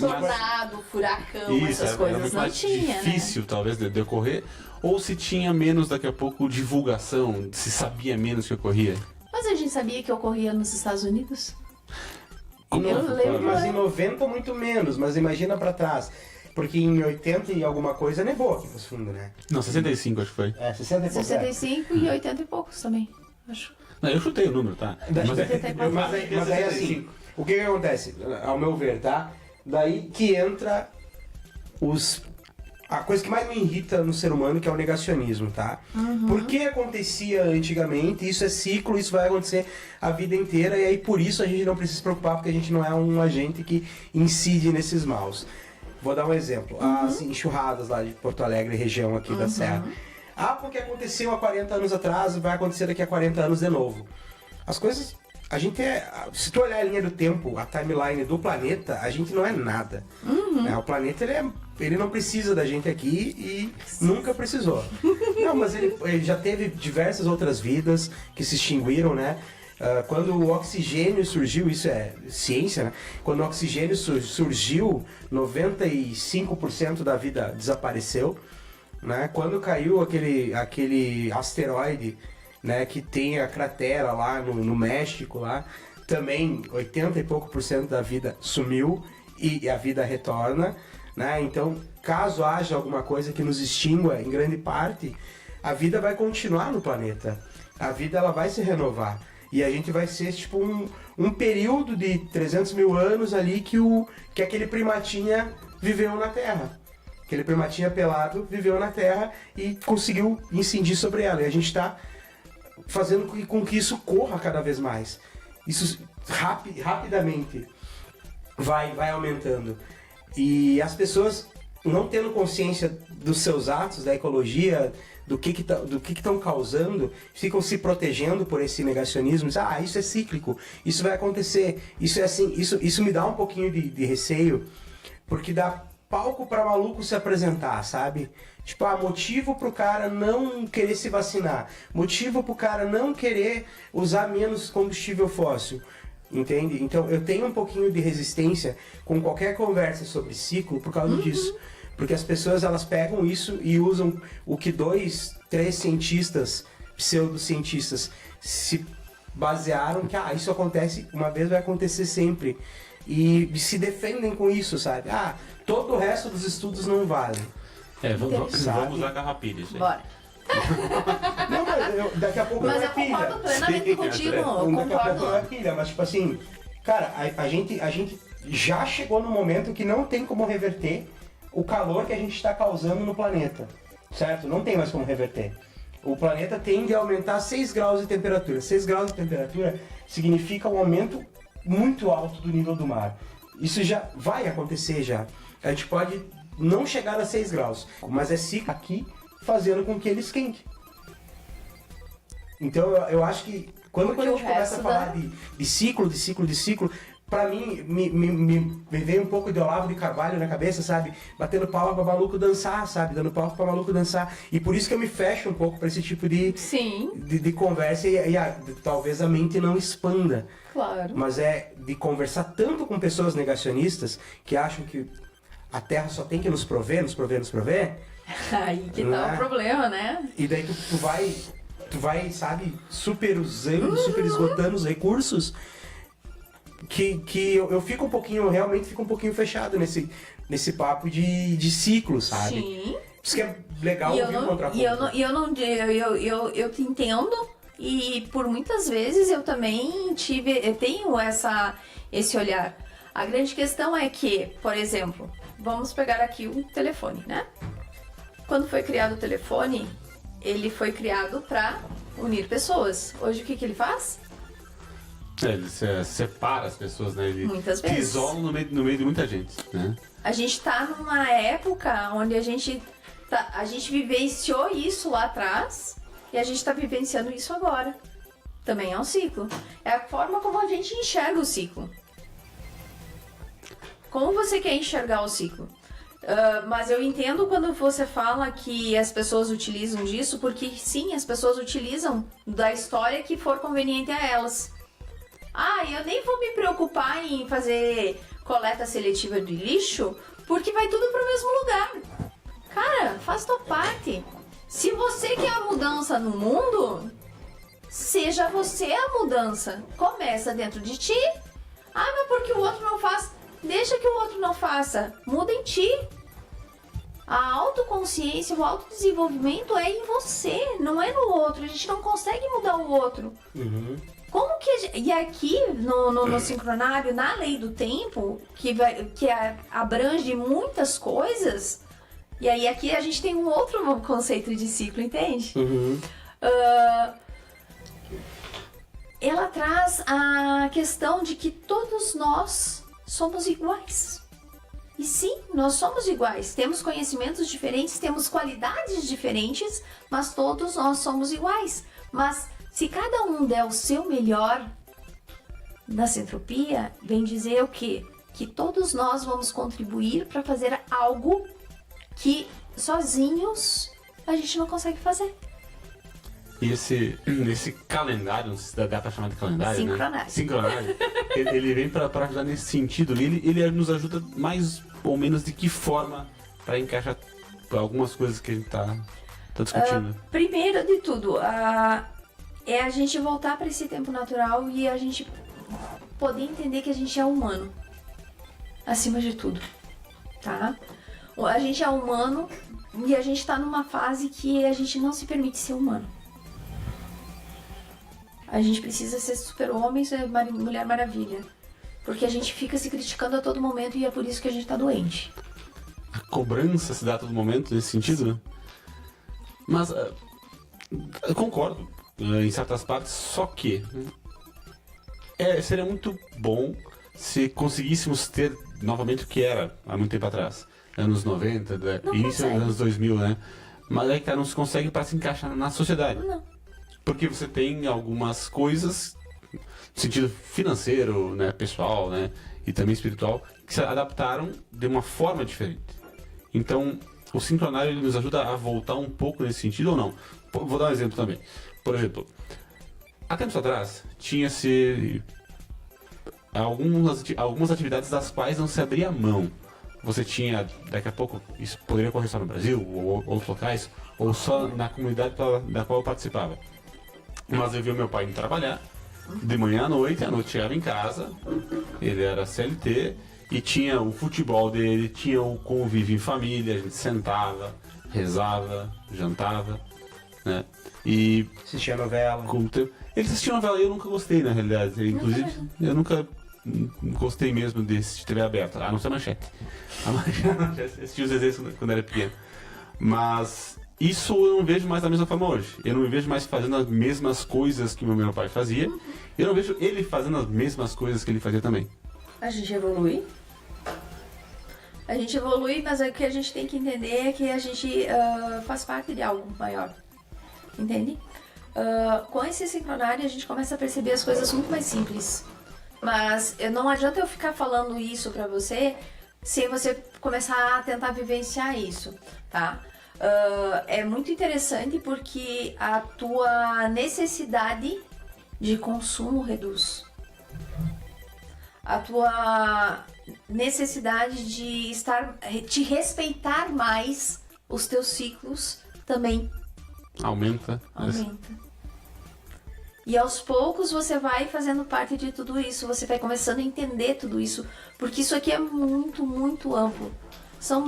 S3: tornado, furacão,
S2: Isso,
S3: essas
S2: era
S3: coisas
S2: muito
S3: não
S2: mais
S3: tinha,
S2: difícil, talvez, de ocorrer. Ou se tinha menos, daqui a pouco, divulgação, se sabia menos que ocorria.
S3: Mas a gente sabia que ocorria nos Estados Unidos?
S2: Como
S3: Eu lembro.
S1: Mas em 90 muito menos, mas imagina pra trás. Porque em 80 e alguma coisa nevou aqui nos fundos, né?
S2: Não, 65 acho que foi.
S1: 60 e pouco.
S3: 65 e 80 e poucos também, acho.
S2: Não, eu chutei o número, tá?
S1: Mas aí assim, o que acontece, ao meu ver, tá? Daí que entra a coisa que mais me irrita no ser humano, que é o negacionismo, tá? Por que acontecia antigamente, isso é ciclo, isso vai acontecer a vida inteira, e aí por isso a gente não precisa se preocupar, porque a gente não é um agente que incide nesses maus. Vou dar um exemplo, as enxurradas lá de Porto Alegre, região aqui da Serra. Porque aconteceu há 40 anos atrás, vai acontecer daqui a 40 anos de novo. As coisas, se tu olhar a linha do tempo, a timeline do planeta, a gente não é nada. O planeta, ele não precisa da gente aqui e nunca precisou. Não, mas ele já teve diversas outras vidas que se extinguiram, né? Quando o oxigênio surgiu, isso é ciência, né? Quando o oxigênio surgiu, 95% da vida desapareceu, né? Quando caiu aquele asteroide, né, que tem a cratera lá no México, lá, também 80 e pouco por cento da vida sumiu e a vida retorna, né? Então, caso haja alguma coisa que nos extingua em grande parte, a vida vai continuar no planeta. A vida ela vai se renovar. E a gente vai ser tipo um período de 300 mil anos ali que aquele primatinha viveu na Terra. Aquele primatinha pelado viveu na Terra e conseguiu incidir sobre ela. E a gente está fazendo com que isso corra cada vez mais. Isso rapidamente vai aumentando. E as pessoas, não tendo consciência dos seus atos, da ecologia, do que estão causando, ficam se protegendo por esse negacionismo. Isso é cíclico, isso vai acontecer, isso é assim, isso me dá um pouquinho de receio, porque dá palco para maluco se apresentar, sabe? Tipo, motivo pro cara não querer se vacinar, motivo pro cara não querer usar menos combustível fóssil, entende? Então eu tenho um pouquinho de resistência com qualquer conversa sobre ciclo por causa disso. Porque as pessoas, elas pegam isso e usam o que 2, 3 cientistas, pseudocientistas, se basearam que isso acontece uma vez, vai acontecer sempre. E se defendem com isso, sabe? Todo o resto dos estudos não valem.
S2: Vamos usar carrapilha, isso aí.
S3: Bora.
S1: Não, mas daqui a pouco
S3: Mas
S1: não é
S3: eu
S1: pilha.
S3: concordo plenamente contigo, eu
S1: Daqui a pouco não é
S3: concordo.
S1: pilha, mas tipo assim, cara, a gente já chegou no momento que não tem como reverter o calor que a gente está causando no planeta, certo? Não tem mais como reverter. O planeta tende a aumentar 6 graus de temperatura. 6 graus de temperatura significa um aumento muito alto do nível do mar. Isso já vai acontecer já. A gente pode não chegar a 6 graus, mas é ciclo aqui fazendo com que ele esquente. Então eu acho que quando a gente começa a falar de ciclo, pra mim, me veio um pouco de Olavo de Carvalho na cabeça, sabe? Batendo palma pra maluco dançar, sabe? Dando palma pra maluco dançar. E por isso que eu me fecho um pouco pra esse tipo de conversa e talvez a mente não expanda.
S3: Claro.
S1: Mas é de conversar tanto com pessoas negacionistas que acham que a Terra só tem que nos prover.
S3: Aí que tá o problema, né?
S1: E daí tu vai, sabe, super usando, super esgotando os recursos. Que eu fico realmente fico um pouquinho fechado nesse papo de ciclo, sabe?
S3: Sim.
S1: Isso que é legal ouvir o contraponto.
S3: Eu te entendo, e por muitas vezes eu também tenho esse olhar. A grande questão é que, por exemplo, vamos pegar aqui o telefone, né? Quando foi criado o telefone, ele foi criado para unir pessoas. Hoje o que ele faz?
S2: Ele separa as pessoas, né? Ele
S3: Muitas
S2: te
S3: vezes.
S2: isola no meio de muita gente, né?
S3: A gente tá numa época onde a gente vivenciou isso lá atrás e a gente tá vivenciando isso agora. Também é um ciclo. É a forma como a gente enxerga o ciclo. Como você quer enxergar o ciclo? Mas eu entendo quando você fala que as pessoas utilizam disso, porque sim, as pessoas utilizam da história que for conveniente a elas. Eu nem vou me preocupar em fazer coleta seletiva de lixo, porque vai tudo pro mesmo lugar. Cara, faz tua parte. Se você quer a mudança no mundo, seja você a mudança. Começa dentro de ti. Mas porque o outro não faz? Deixa que o outro não faça. Muda em ti. A autoconsciência, o autodesenvolvimento é em você, não é no outro. A gente não consegue mudar o outro. Como que e aqui no sincronário, na lei do tempo, que abrange muitas coisas, e aí aqui a gente tem um outro conceito de ciclo, entende? Ela traz a questão de que todos nós somos iguais. E sim, nós somos iguais, temos conhecimentos diferentes, temos qualidades diferentes, mas todos nós somos iguais. Mas se cada um der o seu melhor na centropia, vem dizer o quê? Que todos nós vamos contribuir para fazer algo que sozinhos a gente não consegue fazer.
S2: E esse calendário, não sei se dá pra chamar de calendário,
S3: Sincronário.
S2: né? Sincronário. ele vem pra ajudar nesse sentido. Ele nos ajuda mais ou menos de que forma pra encaixar algumas coisas que a gente tá discutindo.
S3: Primeiro de tudo, é a gente voltar para esse tempo natural e a gente poder entender que a gente é humano. Acima de tudo, tá? A gente é humano e a gente tá numa fase que a gente não se permite ser humano. A gente precisa ser super-homem, ser Mulher Maravilha. Porque a gente fica se criticando a todo momento e é por isso que a gente tá doente.
S2: A cobrança se dá a todo momento nesse sentido, né? Mas eu concordo em certas partes, só que seria muito bom se conseguíssemos ter novamente o que era há muito tempo atrás. Anos 90, início dos anos 2000, né? Mas aí que não se consegue para se encaixar na sociedade.
S3: Não.
S2: Porque você tem algumas coisas, no sentido financeiro, né, pessoal, né, e também espiritual, que se adaptaram de uma forma diferente. Então, o sincronário ele nos ajuda a voltar um pouco nesse sentido ou não? Vou dar um exemplo também. Por exemplo, há tempos atrás, tinha-se algumas atividades das quais não se abria mão. Você tinha, daqui a pouco, isso poderia ocorrer só no Brasil, ou outros locais, ou só na comunidade da qual eu participava. Mas eu vi o meu pai indo trabalhar, de manhã à noite chegava em casa, ele era CLT, e tinha o futebol dele, tinha o convívio em família, a gente sentava, rezava, jantava, né? E
S1: Assistia a novela.
S2: Ele assistia novela e eu nunca gostei, na realidade. Inclusive, eu nunca gostei mesmo desse de TV aberta, a não ser a Manchete. A Manchete assistia os desenhos quando era pequeno. Mas isso eu não vejo mais da mesma forma hoje. Eu não me vejo mais fazendo as mesmas coisas que o meu pai fazia. Eu não vejo ele fazendo as mesmas coisas que ele fazia também.
S3: A gente evolui. Mas o que a gente tem que entender é que a gente faz parte de algo maior. Entende? Com esse sincronário a gente começa a perceber as coisas muito mais simples. Mas não adianta eu ficar falando isso pra você sem você começar a tentar vivenciar isso, tá? É muito interessante porque a tua necessidade de consumo reduz. A tua necessidade de respeitar mais os teus ciclos também
S2: Aumenta.
S3: E aos poucos você vai fazendo parte de tudo isso, você vai começando a entender tudo isso, porque isso aqui é muito, muito amplo. São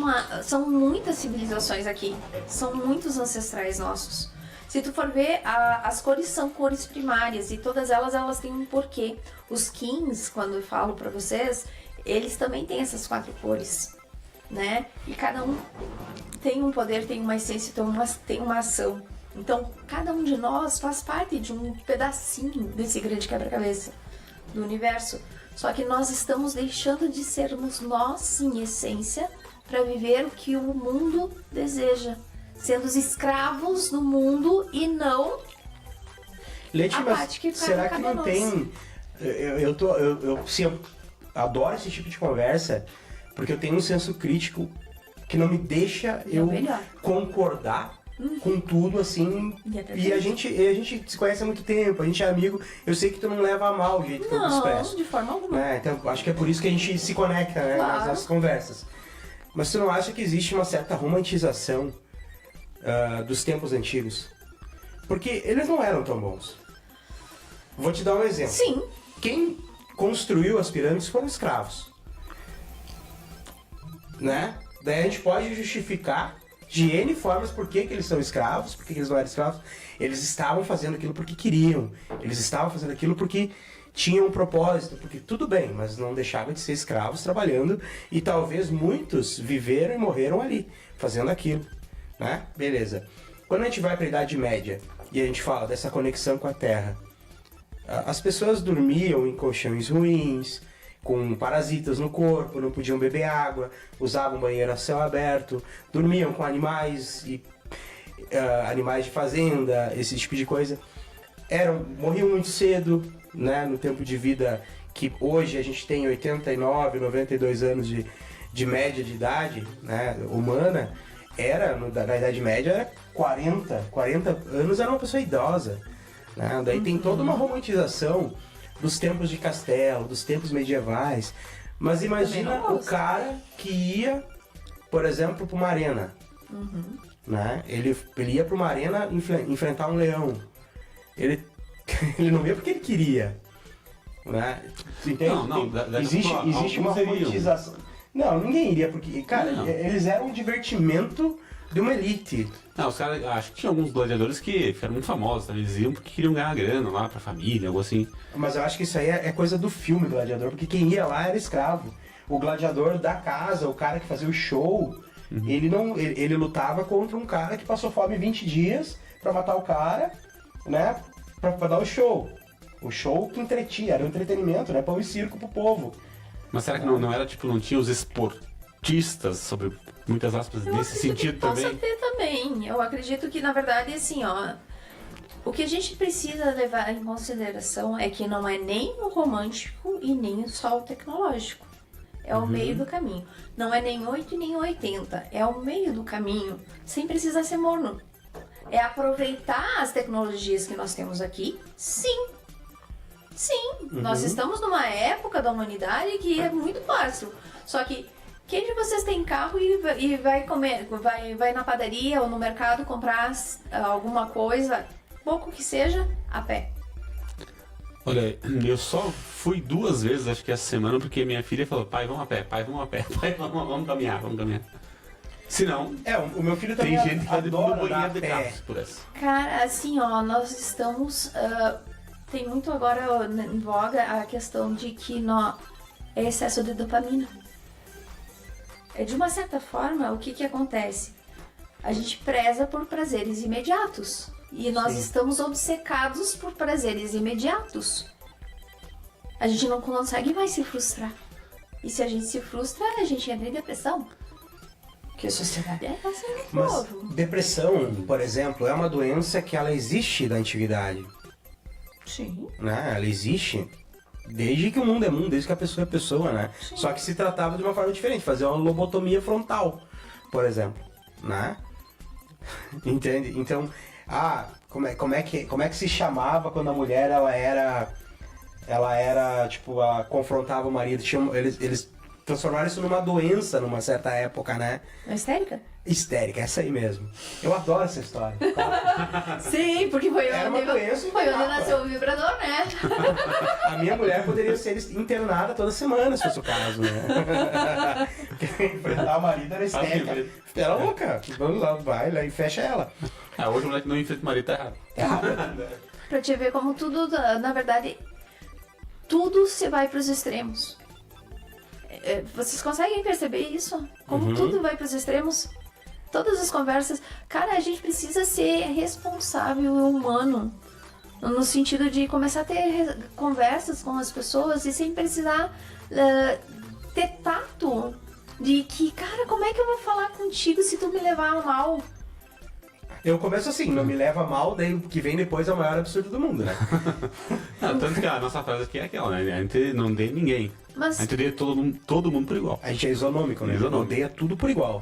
S3: muitas civilizações aqui, são muitos ancestrais nossos. Se tu for ver, as cores são cores primárias e todas elas têm um porquê. Os Kins, quando eu falo pra vocês, eles também têm essas 4 cores, né? E cada um tem um poder, tem uma essência, tem uma ação. Então, cada um de nós faz parte de um pedacinho desse grande quebra-cabeça, do universo. Só que nós estamos deixando de sermos nós, em essência, para viver o que o mundo deseja. Sendo os escravos do mundo e não
S1: Leti,
S3: a
S1: mas
S3: parte que
S1: será que
S3: cabe
S1: não
S3: nós.
S1: tem... Eu adoro esse tipo de conversa, porque eu tenho um senso crítico que não me deixa eu
S3: melhor.
S1: concordar com tudo, assim.
S3: E é
S1: E
S3: perfeito.
S1: a gente se conhece há muito tempo, a gente é amigo. Eu sei que tu não leva a mal o jeito que eu me
S3: Não,
S1: expresso.
S3: de forma alguma.
S1: Então, acho que é por isso que a gente se conecta, né,
S3: Claro.
S1: nas nossas conversas. Mas tu não acha que existe uma certa romantização dos tempos antigos? Porque eles não eram tão bons. Vou te dar um exemplo.
S3: Sim,
S1: Quem construiu as pirâmides foram escravos. Né? Daí a gente pode justificar de N formas por que eles são escravos, por que eles não eram escravos. Eles estavam fazendo aquilo porque queriam. Eles estavam fazendo aquilo porque tinham um propósito. Porque tudo bem, mas não deixavam de ser escravos trabalhando. E talvez muitos viveram e morreram ali, fazendo aquilo. Né? Beleza. Quando a gente vai para a Idade Média e a gente fala dessa conexão com a Terra, as pessoas dormiam em colchões ruins, com parasitas no corpo, não podiam beber água, usavam banheiro a céu aberto, dormiam com animais e animais de fazenda, esse tipo de coisa. Morriam muito cedo, né, no tempo de vida que hoje a gente tem 89, 92 anos de média de idade, né, humana. Na Idade Média, era 40 anos era uma pessoa idosa. Né? Daí tem toda uma romantização dos tempos de castelo, dos tempos medievais. Mas imagina o cara que ia, por exemplo, para uma arena. Né? Ele ia para uma arena enfrentar um leão. Ele não ia porque ele queria. Né? Entende? Existe uma romantização. Não, ninguém iria porque... Cara, eles eram um divertimento de uma elite.
S2: Não, os caras, acho que tinha alguns gladiadores que ficaram muito famosos, tá? Eles iam porque queriam ganhar grana lá pra família, algo assim.
S1: Mas eu acho que isso aí é coisa do filme Gladiador, porque quem ia lá era escravo. O gladiador da casa, o cara que fazia o show, ele lutava contra um cara que passou fome 20 dias pra matar o cara, né? Pra dar o show. O show que entretinha, era um entretenimento, né? Pão e circo pro povo.
S2: Mas será que não era, tipo, não tinha os esportistas, sobre muitas aspas, nesse sentido também?
S3: Possa ter também. Eu acredito que, na verdade, assim, ó, o que a gente precisa levar em consideração é que não é nem o romântico e nem só o tecnológico. É o meio do caminho. Não é nem 8 e nem 80. É o meio do caminho, sem precisar ser morno. É aproveitar as tecnologias que nós temos aqui, sim. Sim, nós estamos numa época da humanidade que é muito fácil. Só que quem de vocês tem carro e vai comer, vai na padaria ou no mercado comprar alguma coisa, pouco que seja, a pé?
S2: Olha, eu só fui 2 vezes, acho que essa semana, porque minha filha falou, pai, vamos a pé, pai, vamos caminhar. Se não,
S1: O meu filho também
S2: tem gente que tá de
S1: adora
S2: boinha
S1: andar
S2: de
S1: a pé.
S2: carros por essa.
S3: Cara, assim, ó, nós estamos... tem muito agora em voga a questão de que é excesso de dopamina. De uma certa forma, o que acontece? A gente preza por prazeres imediatos. E nós estamos obcecados por prazeres imediatos. A gente não consegue mais se frustrar. E se a gente se frustra, a gente entra em depressão. Porque a sociedade é assim de
S1: Mas
S3: novo.
S1: depressão, por exemplo, é uma doença que ela existe da antiguidade.
S3: Sim.
S1: Né? Ela existe desde que o mundo é mundo, desde que a pessoa é pessoa, né?
S3: Sim.
S1: Só que se tratava de uma forma diferente, fazer uma lobotomia frontal, por exemplo, né? Entende? Então, como é que se chamava quando a mulher ela era tipo, confrontava o marido? Eles transformaram isso numa doença numa certa época, né?
S3: Uma histérica?
S1: Histérica, essa aí mesmo. Eu adoro essa história.
S3: Sim, porque foi
S1: Era uma doença
S3: foi onde
S1: incapaz.
S3: nasceu o vibrador, né?
S1: A minha mulher poderia ser internada toda semana, se fosse o caso, né? Enfrentar o marido era histérica. Era louca. Vamos lá, vai lá e fecha ela.
S2: Hoje o moleque não enfrenta o marido, tá errado.
S1: É errado.
S3: Pra te ver como tudo, na verdade, tudo se vai pros extremos. Vocês conseguem perceber isso? Como tudo vai pros extremos? Todas as conversas... Cara, a gente precisa ser responsável e humano. No sentido de começar a ter conversas com as pessoas e sem precisar ter tato de que, cara, como é que eu vou falar contigo se tu me levar a mal?
S1: Eu começo assim, não me leva a mal, daí o que vem depois é o maior absurdo do mundo, né?
S2: Não, tanto que a nossa frase aqui é aquela, né? A gente não odeia ninguém.
S3: Mas,
S2: A gente odeia todo mundo por igual.
S1: A gente é isonômico, né?
S2: Isonômico.
S1: Odeia tudo por igual.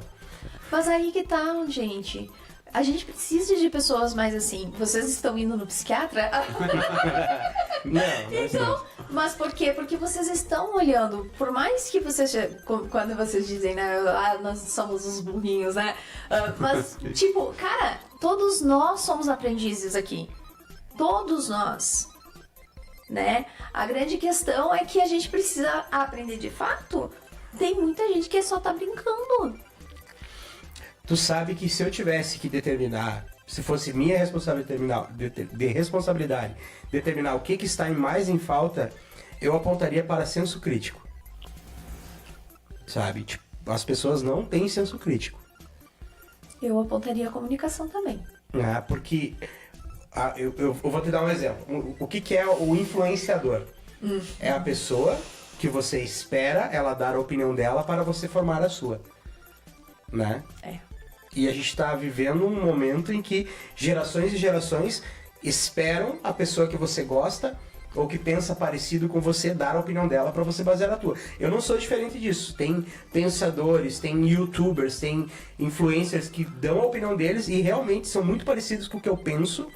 S3: mas aí que tá, gente. A gente precisa de pessoas mais assim. Vocês estão indo no psiquiatra?
S1: Não, mas não.
S3: Então, mas por quê? Porque vocês estão olhando, por mais que vocês, quando vocês dizem, né, nós somos os burrinhos, né, mas, tipo, cara, todos nós somos aprendizes aqui, todos nós, né, a grande questão é que a gente precisa aprender de fato. Tem muita gente que só tá brincando.
S1: Tu sabe que se eu tivesse que determinar, se fosse minha responsabilidade determinar o que está mais em falta, eu apontaria para senso crítico. Sabe? Tipo, as pessoas não têm senso crítico.
S3: Eu apontaria a comunicação também.
S1: Porque eu vou te dar um exemplo. O que é o influenciador? É a pessoa que você espera ela dar a opinião dela para você formar a sua. Né?
S3: É.
S1: E a gente está vivendo um momento em que gerações e gerações esperam a pessoa que você gosta ou que pensa parecido com você dar a opinião dela para você basear a tua. Eu não sou diferente disso. Tem pensadores, tem youtubers, tem influencers que dão a opinião deles e realmente são muito parecidos com o que eu penso.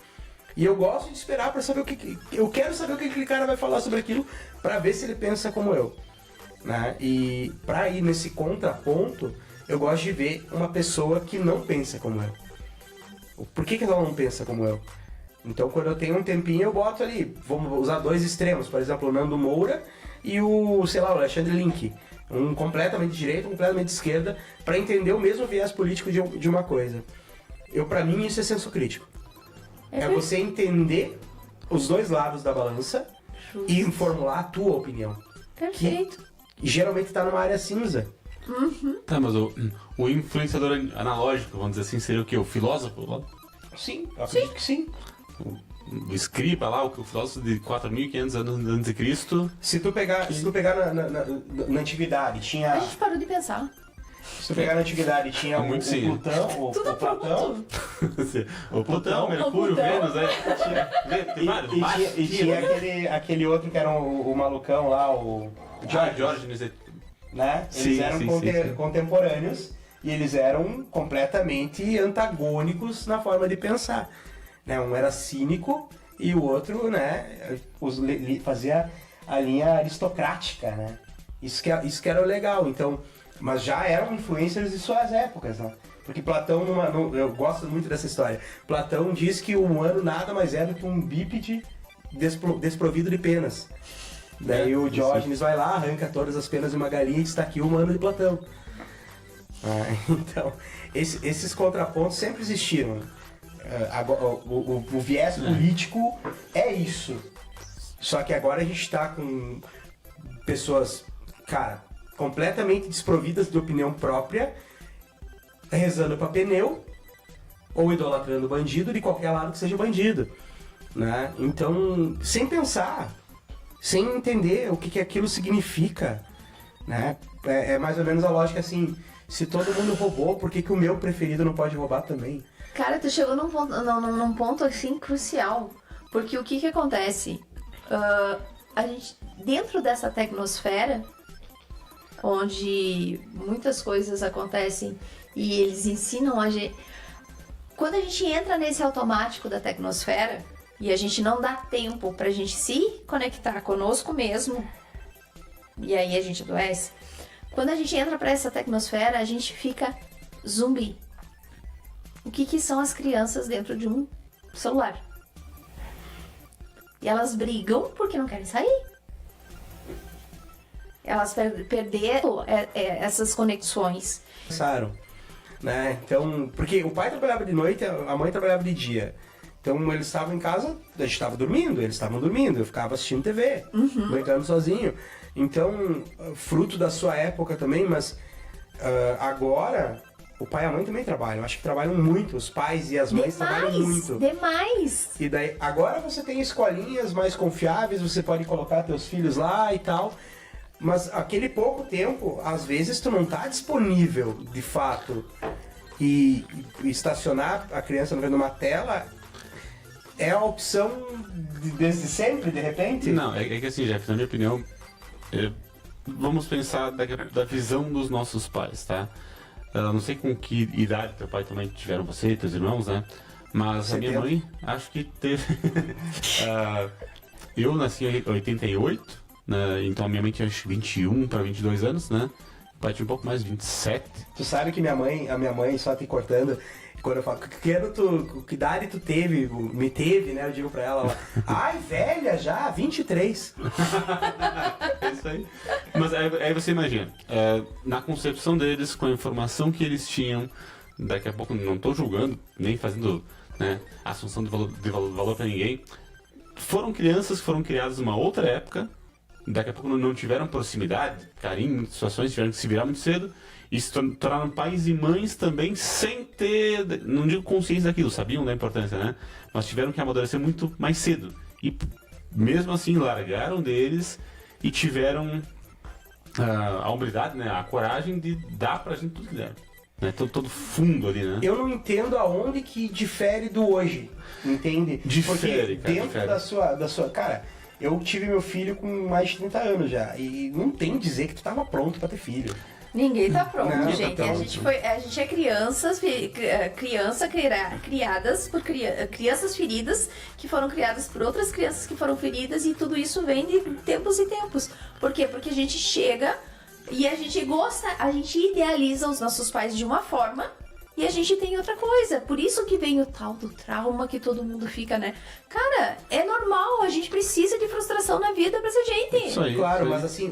S1: E eu gosto de esperar para saber o que... Eu quero saber o que aquele cara vai falar sobre aquilo para ver se ele pensa como eu. Né? E para ir nesse contraponto, eu gosto de ver uma pessoa que não pensa como eu. Por que ela não pensa como eu? Então, quando eu tenho um tempinho, eu boto ali, vamos usar dois extremos, por exemplo, o Nando Moura e o, sei lá, o Alexandre Link. Um completamente de direita, um completamente de esquerda, para entender o mesmo viés político de uma coisa. Para mim, isso é senso crítico. É você entender os dois lados da balança e formular a tua opinião.
S3: Perfeito.
S1: Que geralmente está numa área cinza.
S2: Tá, mas o influenciador analógico, vamos dizer assim, seria o quê? O filósofo?
S1: Sim, eu acredito que sim.
S2: O escriba lá, o filósofo de 4.500 anos antes de Cristo.
S1: Se tu pegar na antiguidade, tinha...
S3: A gente parou de pensar.
S1: Se tu pegar na antiguidade, tinha o Plutão, o Platão.
S2: O Plutão, Mercúrio, Vênus,
S1: E tinha aquele outro que era o malucão lá, o
S2: Diógenes.
S1: Né? Eles eram contemporâneos e eles eram completamente antagônicos na forma de pensar. Né? Um era cínico e o outro, né, fazia a linha aristocrática, né? Isso que era legal. Então, mas já eram influencers de suas épocas, né? Porque Platão, eu gosto muito dessa história. Platão diz que o humano nada mais é do que um bípede desprovido de penas. Daí o Diógenes vai lá, arranca todas as penas de uma galinha e está aqui o humano de Platão. Então, esses contrapontos sempre existiram. O viés político é isso. Só que agora a gente está com pessoas, cara, completamente desprovidas de opinião própria, rezando para pneu ou idolatrando bandido de qualquer lado que seja bandido. Né? Então, sem pensar, sem entender o que aquilo significa. Né? É mais ou menos a lógica assim, se todo mundo roubou, por que o meu preferido não pode roubar também?
S3: Cara, tu chegou num ponto assim crucial. Porque o que acontece? A gente, dentro dessa tecnosfera, onde muitas coisas acontecem e eles ensinam a gente... Quando a gente entra nesse automático da tecnosfera e a gente não dá tempo pra gente se conectar conosco mesmo, e aí a gente adoece. Quando a gente entra pra essa tecnosfera, a gente fica zumbi. O que são as crianças dentro de um celular? E elas brigam porque não querem sair. Elas perderam essas conexões.
S1: Pensaram, né? Então, porque o pai trabalhava de noite, a mãe trabalhava de dia. Então eles estavam em casa, a gente estava dormindo, eles estavam dormindo, eu ficava assistindo TV, brincando sozinho. Então, fruto da sua época também, mas agora O pai e a mãe também trabalham. Acho que trabalham muito. Os pais e as mães trabalham muito.
S3: Demais!
S1: E daí, agora você tem escolinhas mais confiáveis, você pode colocar teus filhos lá e tal. Mas aquele pouco tempo, às vezes tu não tá disponível, de fato. E estacionar a criança vendo uma tela é a opção desde sempre, de repente?
S2: Não, é que assim, Jeff, na minha opinião, vamos pensar da visão dos nossos pais, tá? Não sei com que idade teu pai também tiveram você, teus irmãos, né? Mas
S1: 70.
S2: a minha mãe, acho que teve... eu nasci em 88, né? Então a minha mãe tinha 21 para 22 anos, né? O pai tinha um pouco mais, 27.
S1: Tu sabe que a minha mãe, só te cortando, quando eu falo, que idade tu teve, me teve, né? Eu digo pra ela, ai, velha já, 23.
S2: É isso aí. Mas aí você imagina, na concepção deles, com a informação que eles tinham, daqui a pouco, não tô julgando, nem fazendo, né, assunção de valor pra ninguém, foram crianças que foram criadas numa outra época, daqui a pouco não tiveram proximidade, carinho, em muitas situações, tiveram que se virar muito cedo, e se tornaram pais e mães também sem ter, não digo consciência daquilo, sabiam da importância, né? Mas tiveram que amadurecer muito mais cedo. E mesmo assim largaram deles e tiveram a humildade, né? A coragem de dar pra gente tudo que deram. Né? Todo fundo ali, né?
S1: Eu não entendo aonde que difere do hoje, entende?
S2: Difere,
S1: Porque
S2: cara,
S1: dentro
S2: difere.
S1: da sua... Cara, eu tive meu filho com mais de 30 anos já, e não tem dizer que tu tava pronto pra ter filho.
S3: Ninguém tá pronto,
S1: Não,
S3: gente.
S1: tá
S3: A gente é criadas por crianças feridas que foram criadas por outras crianças que foram feridas, e tudo isso vem de tempos e tempos. Por quê? Porque a gente chega e a gente idealiza os nossos pais de uma forma e a gente tem outra coisa. Por isso que vem o tal do trauma que todo mundo fica, né? Cara, é normal, a gente precisa de frustração na vida pra ser gente.
S2: Isso aí,
S1: Claro,
S2: isso aí.
S1: mas assim,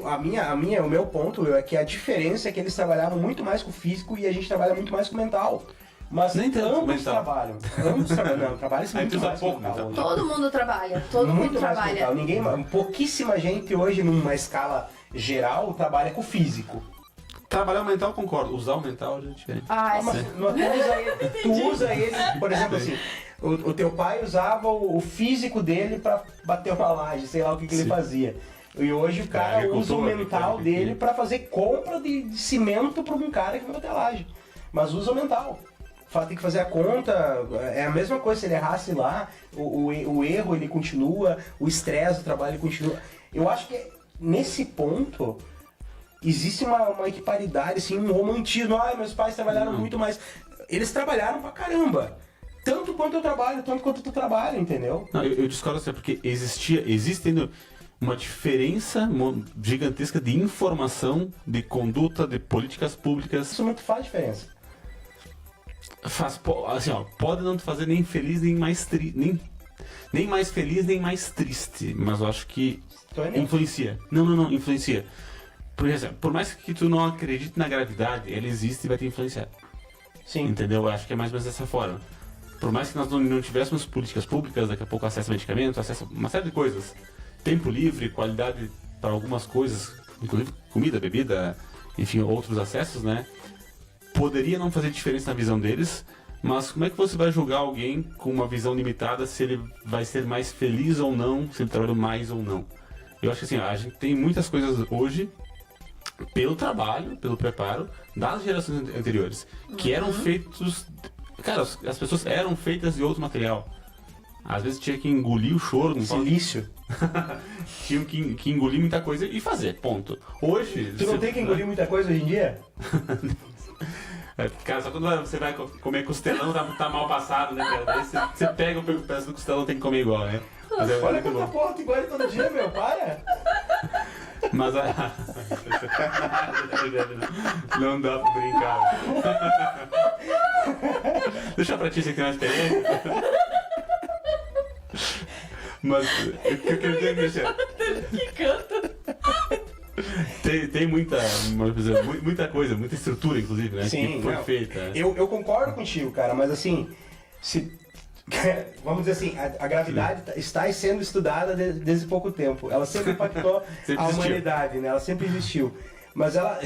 S1: o meu ponto é que a diferença é que eles trabalhavam muito mais com o físico e a gente trabalha muito mais com o mental. Mas
S2: Nem tanto
S1: ambos
S2: mental.
S1: trabalham. Não, trabalham
S2: Aí
S1: muito
S2: tu usa
S1: mais
S2: pouco
S1: com o mental.
S2: mental.
S3: Todo mundo trabalha, todo
S1: Muito
S3: mundo
S1: mais com o
S3: trabalha.
S1: mental. Pouquíssima gente hoje, numa escala geral, trabalha com o físico.
S2: Trabalhar o mental, concordo. Usar o mental já é diferente.
S3: Ai,
S1: Mas tu usa ele, por exemplo, assim, o teu pai usava o físico dele pra bater uma laje, sei lá o que ele fazia. E hoje o cara usa o mental dele pra fazer compra de cimento pra um cara que vai bater a laje. Mas usa o mental. Tem que fazer a conta, é a mesma coisa, se ele errasse lá, o erro ele continua, o estresse do trabalho ele continua. Eu acho que nesse ponto existe uma equiparidade, assim, um romantismo. Meus pais trabalharam muito mais. Eles trabalharam pra caramba. Tanto quanto eu trabalho, tanto quanto tu trabalha, entendeu?
S2: Não, eu discordo assim, porque existe uma diferença gigantesca de informação, de conduta, de políticas públicas.
S1: Isso não faz diferença.
S2: Assim, ó, pode não te fazer nem feliz, nem mais nem mais feliz, nem mais triste, mas eu acho que
S1: Então é nem-
S2: influencia. Não, influencia. Por exemplo, por mais que tu não acredite na gravidade, ela existe e vai te influenciar.
S1: Sim.
S2: Entendeu? Eu acho que é mais ou menos dessa forma. Por mais que nós não tivéssemos políticas públicas, daqui a pouco acesso a medicamentos, acesso a uma série de coisas. Tempo livre, qualidade para algumas coisas, inclusive comida, bebida, enfim, outros acessos, né? Poderia não fazer diferença na visão deles, mas como é que você vai julgar alguém com uma visão limitada se ele vai ser mais feliz ou não, se ele trabalhou mais ou não? Eu acho que assim, a gente tem muitas coisas hoje pelo trabalho, pelo preparo das gerações anteriores, que eram feitos... Cara, as pessoas eram feitas de outro material. Às vezes tinha que engolir o choro, não pode...
S1: Silício.
S2: Tinha que engolir muita coisa e fazer, ponto. Hoje...
S1: Tu não tem que engolir muita coisa hoje em dia?
S2: Cara, só quando você vai comer costelão, tá mal passado, né, cara? Daí você pega o pedaço do costelão, tem que comer igual, né? Mas é
S1: Olha
S2: muito
S1: quanta
S2: bom.
S1: porra tu engole todo dia, meu, para!
S2: Mas não dá pra brincar. Deixa pra ti, você que tem mais experiência. Mas o que eu quero dizer, Michel?
S3: que canta.
S2: Tem muita coisa, muita estrutura, inclusive, né?
S1: Sim,
S2: que foi
S1: não.
S2: feita.
S1: Eu concordo contigo, cara, mas assim, vamos dizer assim, a gravidade está sendo estudada desde pouco tempo. Ela sempre impactou
S2: Sempre
S1: a
S2: existiu.
S1: humanidade, né? Ela sempre existiu. Mas ela,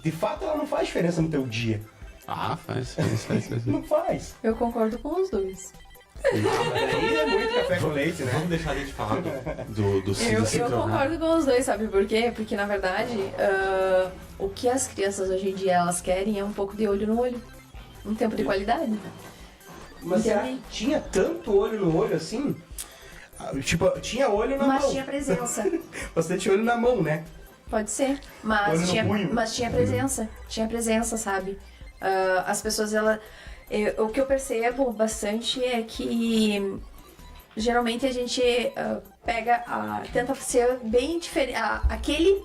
S1: de fato, ela não faz diferença no teu dia.
S2: Ah, faz.
S1: Não faz.
S3: Eu concordo com os dois.
S1: Daí é muito café com leite, né?
S2: Vamos deixar a gente falar do
S3: Eu
S2: sincronar.
S3: concordo com os dois, sabe por quê? Porque, na verdade, o que as crianças hoje em dia elas querem é um pouco de olho no olho. Um tempo de qualidade.
S1: Mas será que
S3: Entendi.
S1: tinha tanto olho no olho assim? Tipo, tinha olho na
S3: Mas
S1: mão.
S3: tinha presença.
S1: Bastante olho na mão, né?
S3: Pode ser.
S1: Olho
S3: Mas
S1: no
S3: tinha,
S1: punho.
S3: mas tinha presença. Tinha presença, sabe? As pessoas, o que eu percebo bastante é que geralmente a gente tenta ser bem diferente. Aquele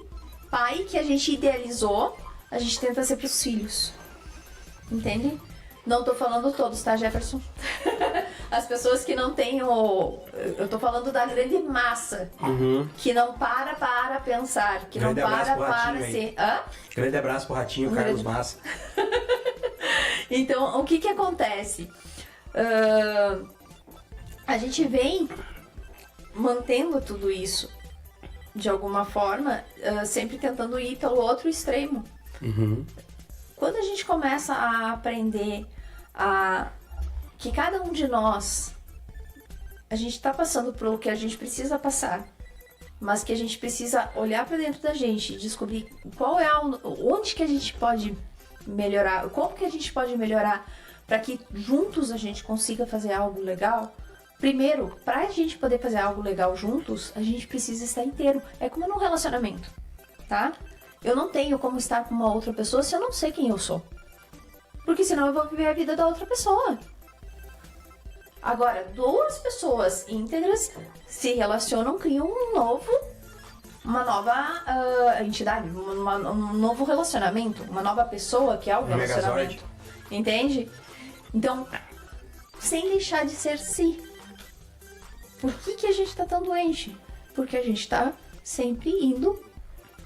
S3: pai que a gente idealizou, a gente tenta ser pros filhos. Entende? Não tô falando todos, tá, Jefferson? As pessoas que não têm eu tô falando da grande massa. Que não para pensar. Que
S1: Grande
S3: não
S1: abraço pro
S3: para
S1: Ratinho aí.
S3: ser... Hã?
S1: Grande abraço pro Ratinho, Carlos Massa.
S3: Então, o que acontece? A gente vem mantendo tudo isso de alguma forma, sempre tentando ir pelo outro extremo. Quando a gente começa a aprender que cada um de nós, a gente está passando por o que a gente precisa passar, mas que a gente precisa olhar para dentro da gente e descobrir onde que a gente pode melhorar, como que a gente pode melhorar para que juntos a gente consiga fazer algo legal. Primeiro, para a gente poder fazer algo legal juntos, a gente precisa estar inteiro. É como num relacionamento, tá? Eu não tenho como estar com uma outra pessoa se eu não sei quem eu sou. Porque senão eu vou viver a vida da outra pessoa. Agora, duas pessoas íntegras se relacionam, criam uma nova entidade, um novo relacionamento, uma nova pessoa que é o relacionamento. Entende? Então, sem deixar de ser si. Por que a gente tá tão doente? Porque a gente tá sempre indo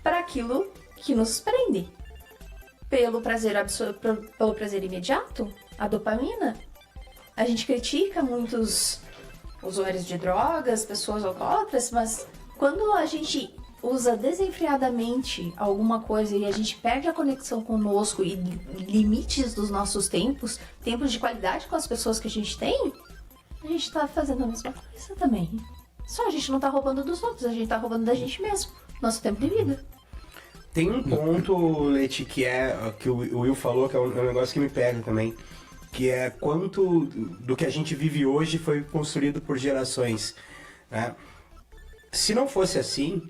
S3: para aquilo que nos prende. Pelo prazer pelo prazer imediato, a dopamina. A gente critica muitos usuários de drogas, pessoas alcoólatras, mas quando a gente usa desenfreadamente alguma coisa e a gente perde a conexão conosco e limites dos nossos tempos de qualidade com as pessoas que a gente tem, a gente tá fazendo a mesma coisa também. Só a gente não tá roubando dos outros, a gente tá roubando da gente mesmo, nosso tempo de vida.
S1: Tem um ponto, Leti, que o Will falou, que é um negócio que me pega também, que é quanto do que a gente vive hoje foi construído por gerações, né? Se não fosse assim,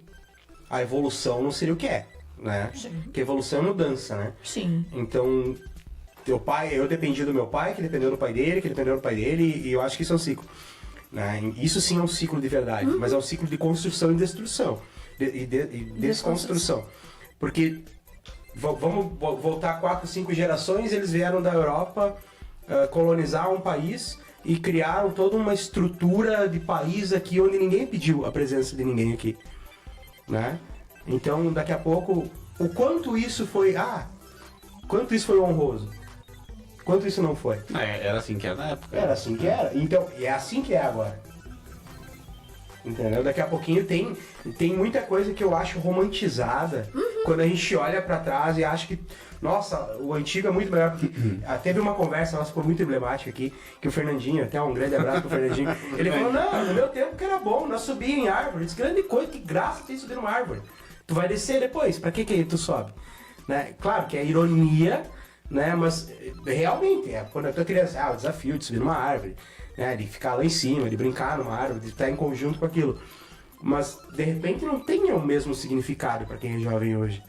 S1: a evolução não seria o que é, né?
S3: Sim.
S1: Porque evolução é mudança, né?
S3: Sim.
S1: Então, eu dependi do meu pai, que dependeu do pai dele, que dependeu do pai dele, e eu acho que isso é um ciclo, né? Isso sim é um ciclo de verdade, mas é um ciclo de construção e destruição, e desconstrução. Porque, vamos voltar 4, 5 gerações, eles vieram da Europa colonizar um país e criaram toda uma estrutura de país aqui onde ninguém pediu a presença de ninguém aqui, né? Então, daqui a pouco, o quanto isso foi honroso, quanto isso não foi.
S2: Era assim que era na época.
S1: Era assim que era, então, e é assim que é agora. Entendeu? Daqui a pouquinho tem muita coisa que eu acho romantizada quando a gente olha pra trás e acha que, nossa, o antigo é muito melhor. Porque teve uma conversa, nossa, ficou muito emblemática aqui, que o Fernandinho, até um grande abraço pro Fernandinho, ele falou, não, no meu tempo que era bom, nós subíamos em árvore, disse, grande coisa, que graça tem subir numa árvore. Tu vai descer depois, pra que tu sobe? Né? Claro que é ironia, né? Mas realmente, quando eu tô criança, o desafio de subir numa árvore, né? De ficar lá em cima, de brincar numa árvore, de estar em conjunto com aquilo. Mas, de repente, não tem o mesmo significado para quem é jovem hoje.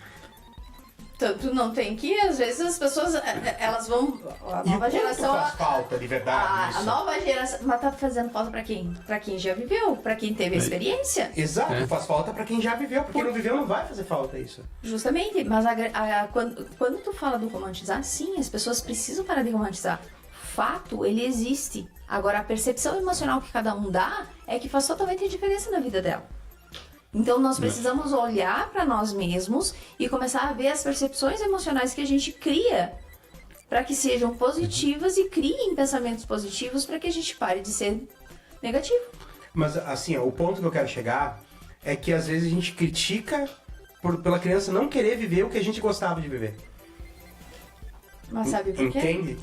S3: Tanto não tem que, às vezes, as pessoas, elas vão... A
S1: E
S3: nova
S1: o
S3: geração...
S1: quanto faz falta, de verdade,
S3: A
S1: isso?
S3: nova geração... Mas tá fazendo falta pra quem? Pra quem já viveu, pra quem teve a experiência.
S1: Exato, faz falta para quem já viveu, porque não viveu não vai fazer falta isso.
S3: Justamente, mas quando tu fala do romantizar, sim, as pessoas precisam parar de romantizar. Fato, ele existe. Agora, a percepção emocional que cada um dá é que faz totalmente diferença na vida dela. Então, nós precisamos olhar para nós mesmos e começar a ver as percepções emocionais que a gente cria para que sejam positivas e criem pensamentos positivos para que a gente pare de ser negativo.
S1: Mas, assim, o ponto que eu quero chegar é que, às vezes, a gente critica pela criança não querer viver o que a gente gostava de viver.
S3: Mas sabe por quê?
S1: Entende?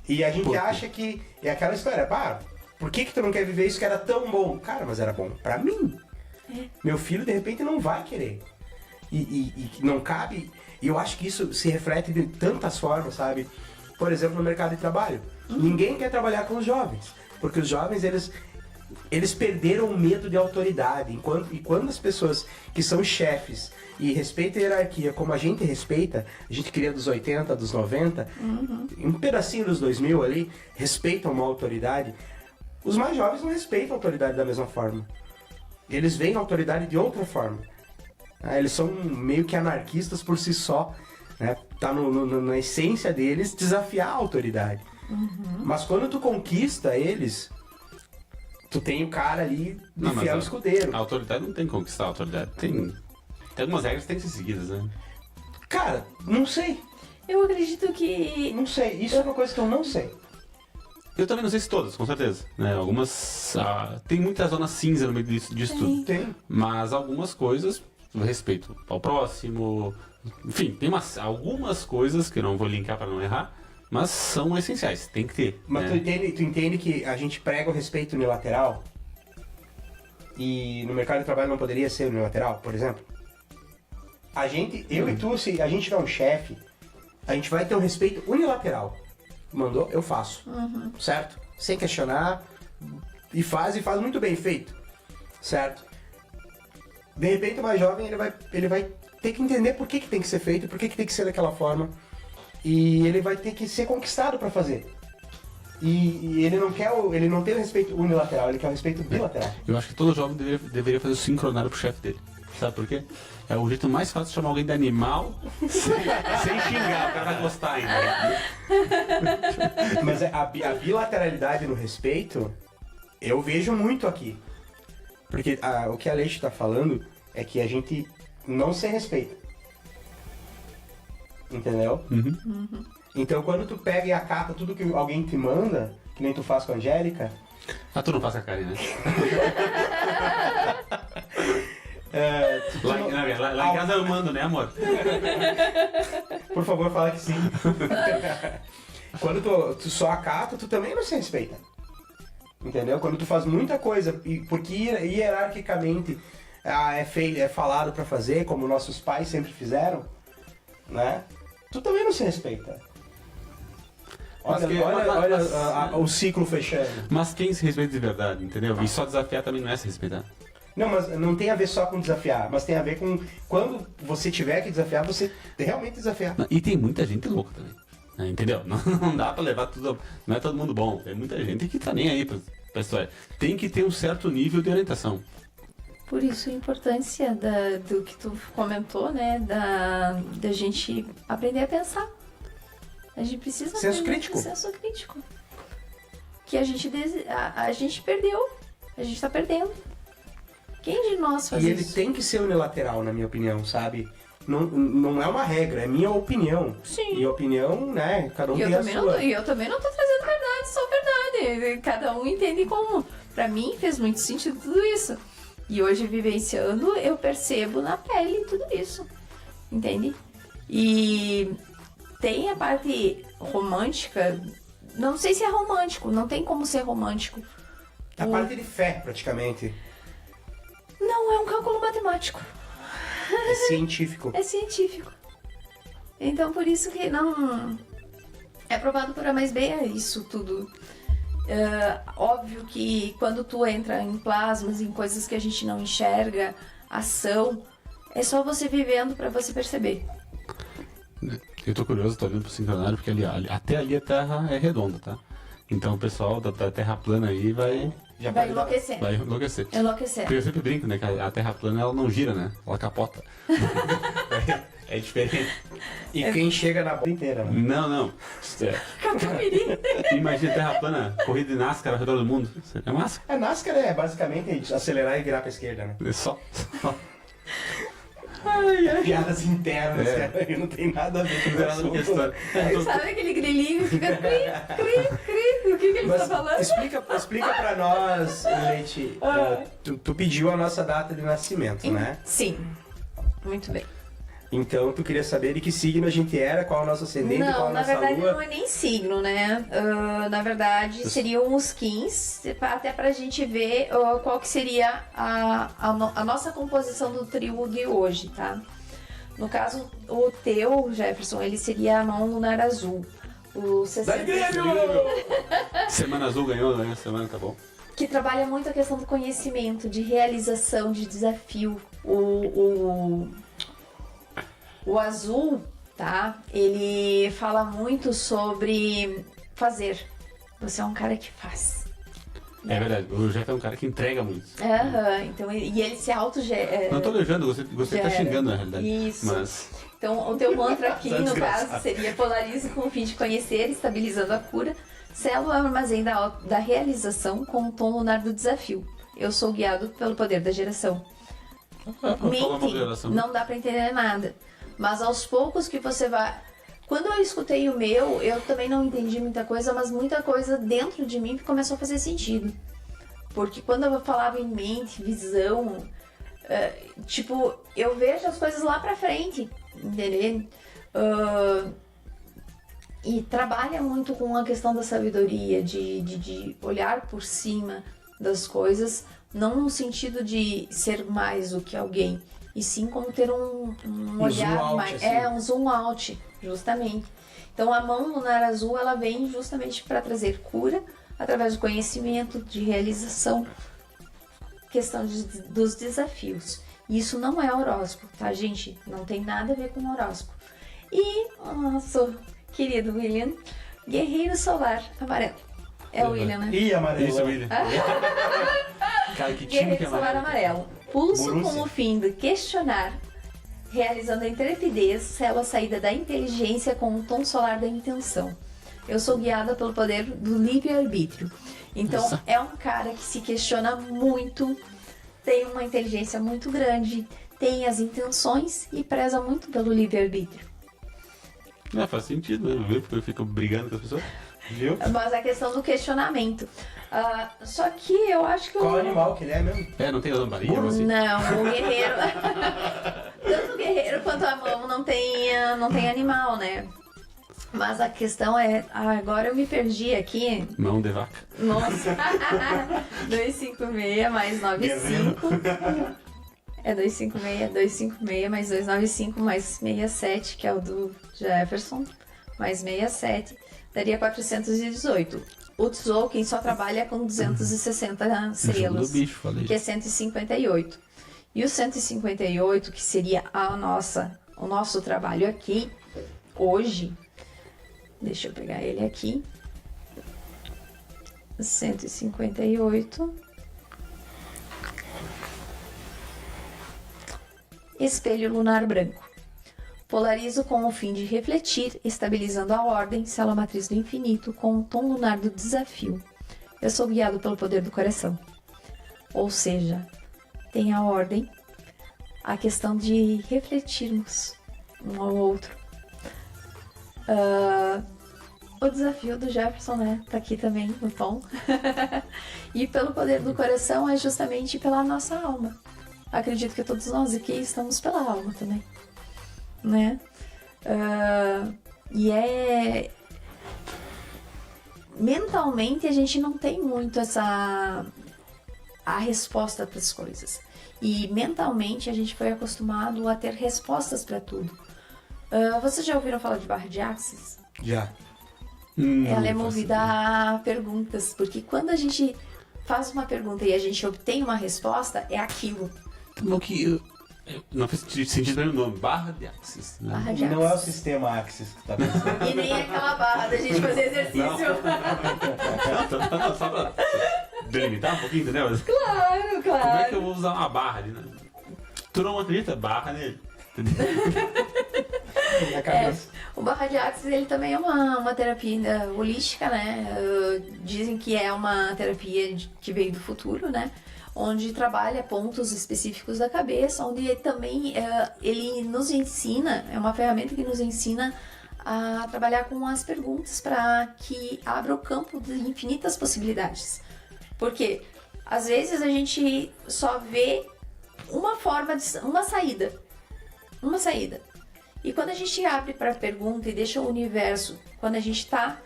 S1: E a gente
S2: Por quê?
S1: acha que é aquela história, pá, por que tu não quer viver isso que era tão bom? Cara, mas era bom pra mim. Meu filho, de repente, não vai querer. E não cabe. E eu acho que isso se reflete de tantas formas, sabe? Por exemplo, no mercado de trabalho. Ninguém quer trabalhar com os jovens. Porque os jovens, eles perderam o medo de autoridade. E quando as pessoas que são chefes e respeitam a hierarquia como a gente respeita, a gente cria dos 80, dos 90, um pedacinho dos 2000 ali, respeitam uma autoridade, os mais jovens não respeitam a autoridade da mesma forma. Eles veem a autoridade de outra forma. Eles são meio que anarquistas por si só. Né? Tá na essência deles desafiar a autoridade. Mas quando tu conquista eles, tu tem o cara ali de fiel escudeiro.
S2: A autoridade não tem que conquistar a autoridade. Tem algumas regras que tem que ser seguidas, né?
S1: Cara, não sei.
S3: Eu acredito que...
S1: Não sei. Isso é uma coisa que eu não sei.
S2: Eu também não sei se todas, com certeza. Né? Algumas... tem muita zona cinza no meio disso tudo.
S1: Tem.
S2: Mas algumas coisas, respeito ao próximo... Enfim, tem algumas coisas que eu não vou linkar para não errar, mas são essenciais, tem que ter.
S1: Mas
S2: né?
S1: tu entende que a gente prega o respeito unilateral? E no mercado de trabalho não poderia ser unilateral, por exemplo? Eu e tu, se a gente tiver um chefe, a gente vai ter um respeito unilateral. Mandou, eu faço. Certo? Sem questionar. E faz muito bem feito. Certo? De repente o mais jovem, ele vai ter que entender por que tem que ser feito, por que tem que ser daquela forma. E ele vai ter que ser conquistado para fazer. E ele não tem o respeito unilateral, ele quer o respeito bilateral.
S2: Eu acho que todo jovem deveria fazer o sincronário pro chefe dele. Sabe por quê? É o jeito mais fácil de chamar alguém de animal sem xingar, o cara vai gostar ainda.
S1: Mas a bilateralidade no respeito, eu vejo muito aqui. Porque o que a Leite está falando é que a gente não se respeita. Entendeu? Então quando tu pega e acata tudo que alguém te manda, que nem tu faz com a Angélica...
S2: Tu não faz a cara, né? Lá em casa eu mando, né, amor?
S1: Por favor, fala que sim. Quando tu só acata, tu também não se respeita. Entendeu? Quando tu faz muita coisa, porque hierarquicamente é falado pra fazer, como nossos pais sempre fizeram, né? Tu também não se respeita. Olha o ciclo fechando.
S2: Mas quem se respeita de verdade, entendeu? E só desafiar também não é se respeitar.
S1: Não, mas não tem a ver só com desafiar, mas tem a ver com quando você tiver que desafiar, você realmente desafiar.
S2: E tem muita gente louca também. Né? Entendeu? Não dá pra levar tudo. Não é todo mundo bom. Tem muita gente que tá nem aí pra história. Tem que ter um certo nível de orientação.
S3: Por isso a importância do que tu comentou, né? Da gente aprender a pensar. A gente precisa
S1: Senso
S3: aprender
S1: crítico.
S3: Senso crítico. Que a gente perdeu. A gente tá perdendo. Quem de nós faz
S1: E ele
S3: isso?
S1: tem que ser unilateral, na minha opinião, sabe? Não é uma regra, é minha opinião.
S3: Sim.
S1: E opinião, né? Cada um
S3: E
S1: tem a sua.
S3: eu também não tô trazendo verdade, só verdade. Cada um entende como. Pra mim fez muito sentido tudo isso. E hoje, vivenciando, eu percebo na pele tudo isso. Entende? E tem a parte romântica. Não sei se é romântico, não tem como ser romântico.
S1: A parte de fé, praticamente.
S3: Não, é um cálculo matemático.
S1: É científico.
S3: É científico. Então, por isso que não... É provado por A mais B, é isso tudo. Óbvio que quando tu entra em plasmas, em coisas que a gente não enxerga, ação, é só você vivendo pra você perceber.
S2: Eu tô curioso, tô olhando pro sincronário, porque até ali a Terra é redonda, tá? Então o pessoal da Terra plana aí vai
S3: Vai enlouquecer.
S2: enlouquecer.
S3: Enlouquecer.
S2: Porque eu sempre brinco, né? Que a Terra plana ela não gira, né? Ela capota. É diferente.
S1: E quem chega na bola inteira, né?
S2: Não.
S3: Catupiry.
S2: Imagina a Terra plana, corrida de NASCAR ao redor do mundo. É massa.
S1: A NASCAR é basicamente acelerar e virar pra esquerda, né?
S2: É só.
S1: Piadas internas,
S2: É.
S1: cara, não tem nada a ver com
S2: Não tem nada a ver com a
S1: assunto.
S2: história.
S3: Sabe aquele grilinho que fica cri? O que ele
S1: Mas
S3: tá falando?
S1: explica pra nós, Leite, tu pediu a nossa data de nascimento, né?
S3: Sim. Muito bem.
S1: Então tu queria saber de que signo a gente era, qual o nosso ascendente, qual
S3: Não,
S1: a
S3: na
S1: nossa
S3: verdade
S1: lua.
S3: não é nem signo, né? Na verdade seriam os skins, até pra gente ver qual que seria a nossa composição do trio de hoje, tá? No caso, o teu, Jefferson, ele seria a mão lunar azul. O 60,
S2: Semana Azul ganhou, né? Semana tá bom.
S3: que trabalha muito a questão do conhecimento, de realização, de desafio. O azul, tá? Ele fala muito sobre fazer. Você é um cara que faz.
S2: É verdade, o Jeff é um cara que entrega muito.
S3: Aham, então, e ele se auto
S2: Não tô elogiando, você tá xingando na realidade.
S3: Isso.
S2: Mas
S3: Então, o teu mantra aqui,
S1: Tá
S3: no
S1: desgraçado.
S3: caso, seria polarize com o fim de conhecer, estabilizando a cura. Selo é o armazém da realização com o tom lunar do desafio. Eu sou guiado pelo poder da geração.
S2: fala uma
S3: Mente,
S2: geração.
S3: não dá pra entender nada. Mas aos poucos que você vai... Quando eu escutei o meu, eu também não entendi muita coisa, mas muita coisa dentro de mim começou a fazer sentido. Porque quando eu falava em mente, visão, tipo, eu vejo as coisas lá pra frente, entendeu? E trabalha muito com a questão da sabedoria, de olhar por cima das coisas, não no sentido de ser mais do que alguém, e sim como ter um olhar
S1: zoom out,
S3: mais.
S1: assim.
S3: É, um zoom out, justamente. Então a mão lunar azul, ela vem justamente para trazer cura, através do conhecimento, de realização, questão dos desafios. Isso não é horóscopo, tá, gente? Não tem nada a ver com horóscopo. E o nosso querido William, guerreiro solar amarelo. É o William, né?
S1: Ih, amarelo.
S2: isso, William. Cara, que time que
S3: Guerreiro
S2: é
S3: solar
S2: amarelo.
S3: amarelo. Pulso
S1: Borussia.
S3: com o fim de questionar, realizando a intrepidez, selo a saída da inteligência com o tom solar da intenção. Eu sou guiada pelo poder do livre-arbítrio. Então,
S2: Nossa.
S3: é um cara que se questiona muito, tem uma inteligência muito grande, tem as intenções e preza muito pelo livre-arbítrio.
S2: Faz sentido, né? Porque eu fico brigando com as pessoas.
S1: Viu?
S3: Mas a questão do questionamento. Só que eu acho que
S1: Qual animal que ele é mesmo?
S2: Não tem a lamparina, assim?
S3: Não, o guerreiro. Tanto o guerreiro quanto a mão não tem animal, né? Mas a questão é. Agora eu me perdi aqui.
S2: Mão de vaca.
S3: Nossa! 256 mais 95. É 256 mais 295 mais 67, que é o do Jefferson, mais 67, daria 418. O Tzolk'in só trabalha com 260
S2: Jogo do
S3: selos,
S2: bicho, falei.
S3: que é 158. E o 158, que seria o nosso trabalho aqui, hoje, deixa eu pegar ele aqui, 158... Espelho lunar branco. Polarizo com o fim de refletir, estabilizando a ordem, selo a matriz do infinito, com o tom lunar do desafio. Eu sou guiado pelo poder do coração. Ou seja, tem a ordem, a questão de refletirmos um ao outro. O desafio do Jefferson, né? Tá aqui também no tom. E pelo poder do coração é justamente pela nossa alma. Acredito que todos nós aqui estamos pela alma também, né? Mentalmente a gente não tem muito a resposta para as coisas. E mentalmente a gente foi acostumado a ter respostas para tudo. Vocês já ouviram falar de barra de Axis?
S1: Já.
S3: Ela é movida a perguntas, porque quando a gente faz uma pergunta e a gente obtém uma resposta, é aquilo.
S2: Não que não fez sentido para o nome. Barra de Axis. Né?
S3: Barra de
S1: E não é o
S3: Axis.
S1: sistema Axis que tá pensando.
S3: E nem aquela barra da gente fazer exercício.
S2: Não, só pra delimitar um pouquinho, entendeu? Mas
S3: Claro,
S2: como é
S3: claro.
S2: que eu vou usar uma barra ali? Né? Tu não acredita? Barra nele. Entendeu?
S1: Na cabeça.
S3: O barra de Axis, ele também é uma terapia holística, né? Dizem que é uma terapia que veio do futuro, né? Onde trabalha pontos específicos da cabeça, onde também ele nos ensina, é uma ferramenta que nos ensina a trabalhar com as perguntas para que abra o campo de infinitas possibilidades. Porque às vezes a gente só vê uma forma, uma saída. E quando a gente abre para a pergunta e deixa o universo, quando a gente está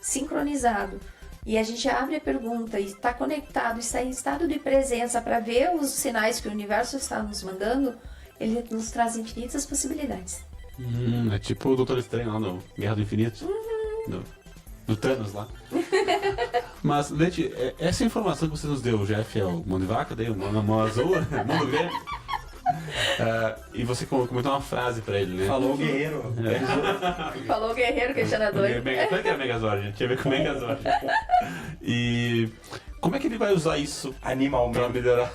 S3: sincronizado e a gente abre a pergunta e está conectado, está em estado de presença para ver os sinais que o universo está nos mandando, ele nos traz infinitas possibilidades.
S2: É tipo o Doutor Estranho lá no Guerra do Infinito. Do Thanos lá. Mas, Leti, essa informação que você nos deu, o Jeff é o mão de vaca, daí o mão azul, mundo grande. E você comentou uma frase pra ele, né?
S1: Falou o guerreiro.
S3: Falou o guerreiro questionador.
S2: Como é que é Megazord? Tinha a ver com o Megazord. E como é que ele vai usar isso
S1: Animalmente.
S2: pra melhorar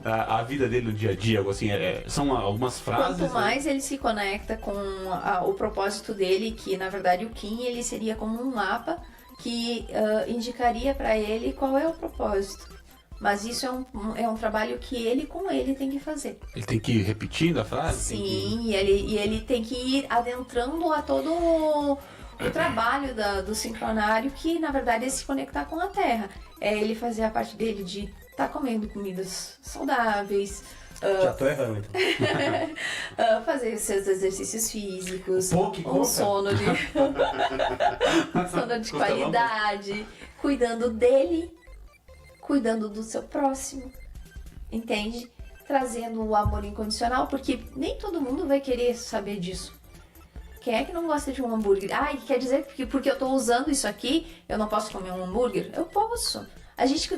S2: a vida dele no dia a dia? Algo assim, são algumas frases.
S3: Quanto mais ele se conecta com o propósito dele, que na verdade o Kim ele seria como um mapa que indicaria para ele qual é o propósito. Mas isso é um trabalho que ele com ele tem que fazer.
S2: Ele tem que ir repetindo a frase?
S3: Sim, e ele tem que ir adentrando a todo o trabalho do sincronário, que na verdade é se conectar com a Terra. É ele fazer a parte dele de estar comendo comidas saudáveis.
S1: Já tô errando, então.
S3: Fazer os seus exercícios físicos,
S1: Um
S3: sono de sono de qualidade, cuidando dele, cuidando do seu próximo, entende? Trazendo o amor incondicional, porque nem todo mundo vai querer saber disso. Quem é que não gosta de um hambúrguer? Quer dizer que porque eu tô usando isso aqui, eu não posso comer um hambúrguer? Eu posso. A gente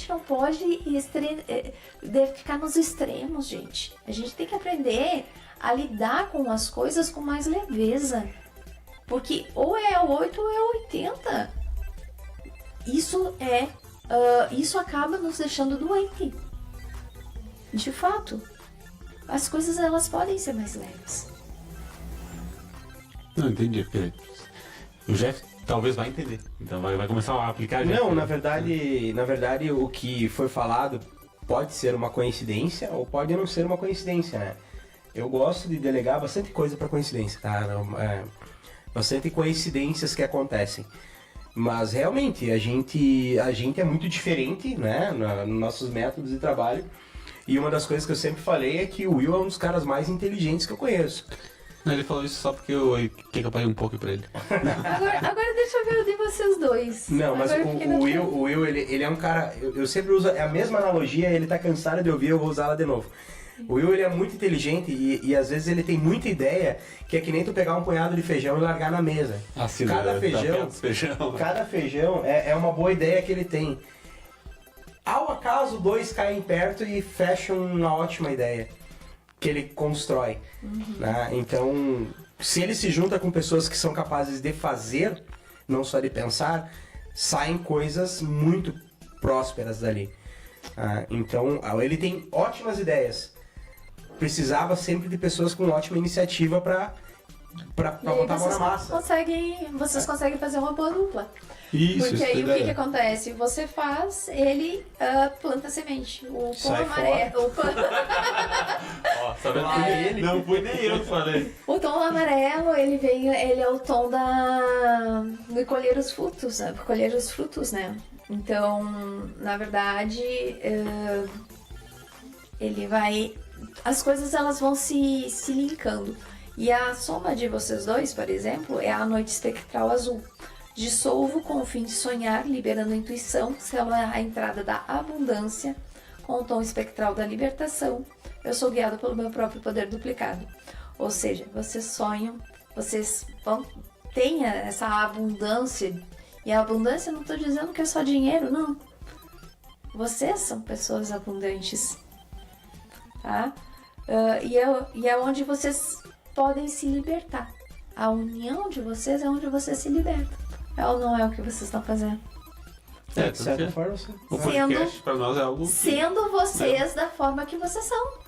S3: não pode ficar nos extremos, gente. A gente tem que aprender a lidar com as coisas com mais leveza. Porque ou é 8 ou é 80. Isso acaba nos deixando doente. De fato. As coisas elas podem ser mais leves.
S2: Não, entendi. Porque o Jeff talvez vai entender. Então vai começar a aplicar.
S1: Não, na verdade, o que foi falado pode ser uma coincidência ou pode não ser uma coincidência, né? Eu gosto de delegar bastante coisa para coincidência, tá? Bastante coincidências que acontecem. Mas realmente a gente é muito diferente, né? Nos nossos métodos de trabalho. E uma das coisas que eu sempre falei é que o Will é um dos caras mais inteligentes que eu conheço.
S2: Não, ele falou isso só porque eu queria que eu paguei um pouco pra ele.
S3: Agora deixa eu ver o de vocês dois.
S1: Não, mas o Will, ele é um cara... Eu sempre uso a mesma analogia, ele tá cansado de ouvir, eu vou usá-la de novo. O Will, ele é muito inteligente e às vezes ele tem muita ideia que é que nem tu pegar um punhado de feijão e largar na mesa.
S2: Assim,
S1: Cada feijão é uma boa ideia que ele tem. Ao acaso, dois caem perto e fecham uma ótima ideia que ele constrói. Né? Então, se ele se junta com pessoas que são capazes de fazer, não só de pensar, saem coisas muito prósperas dali. Então, ele tem ótimas ideias. Precisava sempre de pessoas com ótima iniciativa para botar a mão na massa.
S3: Vocês conseguem fazer uma boa dupla.
S2: Isso,
S3: porque aí o que acontece? Você faz, ele planta semente. O tom amarelo.
S2: Não foi nem eu que falei.
S3: O tom amarelo, ele é o tom de colher os frutos, né? Então, na verdade, ele vai... As coisas elas vão se linkando. E a soma de vocês dois, por exemplo, é a noite espectral azul. Dissolvo com o fim de sonhar, liberando a intuição, sela a entrada da abundância, com o tom espectral da libertação. Eu sou guiado pelo meu próprio poder duplicado. Ou seja, vocês sonham, vocês vão ter essa abundância. E a abundância, não estou dizendo que é só dinheiro, não. Vocês são pessoas abundantes. Tá? E é onde vocês podem se libertar. A união de vocês é onde você se liberta. É ou não é o que vocês estão fazendo?
S1: De certa forma, sim.
S2: O podcast pra nós é algo...
S3: Sendo vocês da forma que vocês são.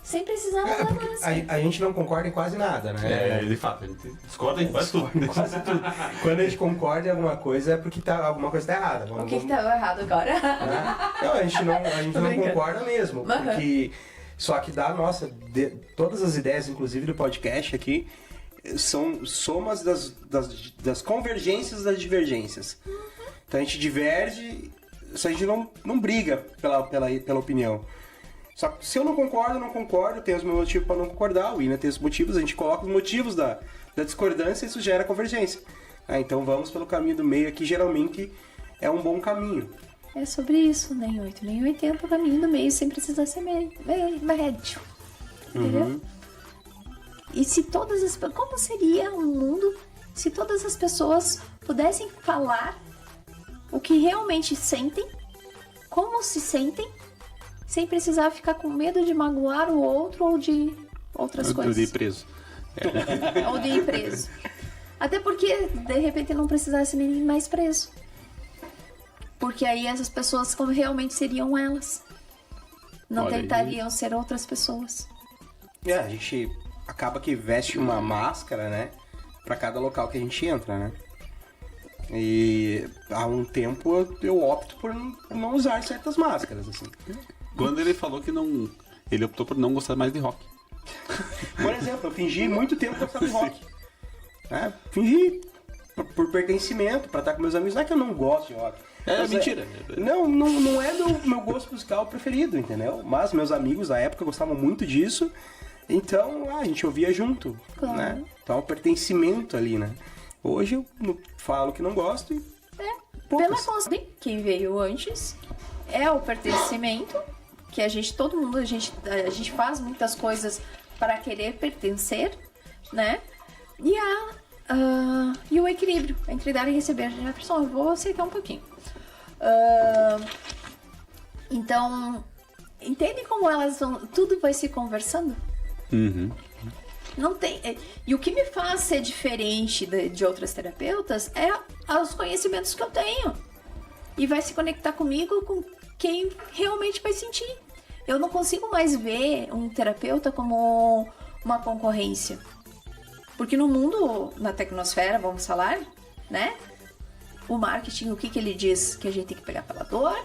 S3: Sem precisar nada mais.
S1: A gente não concorda em quase nada, né?
S2: De fato, a gente discorda em quase tudo.
S1: Quando a gente concorda em alguma coisa é porque alguma coisa tá errada.
S3: O que tá errado agora?
S1: Não, a gente não concorda mesmo. Porque... Só que todas as ideias, inclusive do podcast aqui, são somas das convergências das divergências. Então a gente diverge, só a gente não briga pela opinião. Só que se eu não concordo, eu não concordo, tenho os meus motivos para não concordar, o William tem os motivos, a gente coloca os motivos da discordância e isso gera convergência. Então vamos pelo caminho do meio aqui, geralmente é um bom caminho.
S3: É sobre isso, nem 8, nem 80, o caminho do meio sem precisar ser médio. Entendeu? E se todas as... Como seria um mundo se todas as pessoas pudessem falar o que realmente sentem, como se sentem, sem precisar ficar com medo de magoar o outro ou de outras coisas.
S2: Ou de ir preso.
S3: Ou de ir preso. Até porque, de repente, não precisasse nem ir mais preso. Porque aí essas pessoas como realmente seriam elas. Não
S2: Olha
S3: tentariam ser outras pessoas.
S1: A gente acaba que veste uma máscara, né? Pra cada local que a gente entra, né? E há um tempo eu opto por não usar certas máscaras, assim.
S2: Quando ele falou que não... Ele optou por não gostar mais de rock.
S1: Por exemplo, eu fingi muito tempo gostar de rock. Fingi por pertencimento, pra estar com meus amigos. Não é que eu não gosto de rock. Mas
S2: Mentira.
S1: Não é meu gosto musical preferido, entendeu? Mas meus amigos da época gostavam muito disso. Então, a gente ouvia junto,
S3: Claro.
S1: né? Então, é um pertencimento ali, né? Hoje eu falo que não gosto e...
S3: Pela
S1: poucas.
S3: conta, quem veio antes é o pertencimento, que todo mundo, a gente faz muitas coisas para querer pertencer, né? E o equilíbrio entre dar e receber. Pessoal, eu vou aceitar um pouquinho. Então, entende como elas vão... Tudo vai se conversando? Não tem... E o que me faz ser diferente de outras terapeutas é os conhecimentos que eu tenho. E vai se conectar comigo com quem realmente vai sentir. Eu não consigo mais ver um terapeuta como uma concorrência. Porque no mundo, na tecnosfera, vamos falar, né? O marketing, o que ele diz? Que a gente tem que pegar pela dor,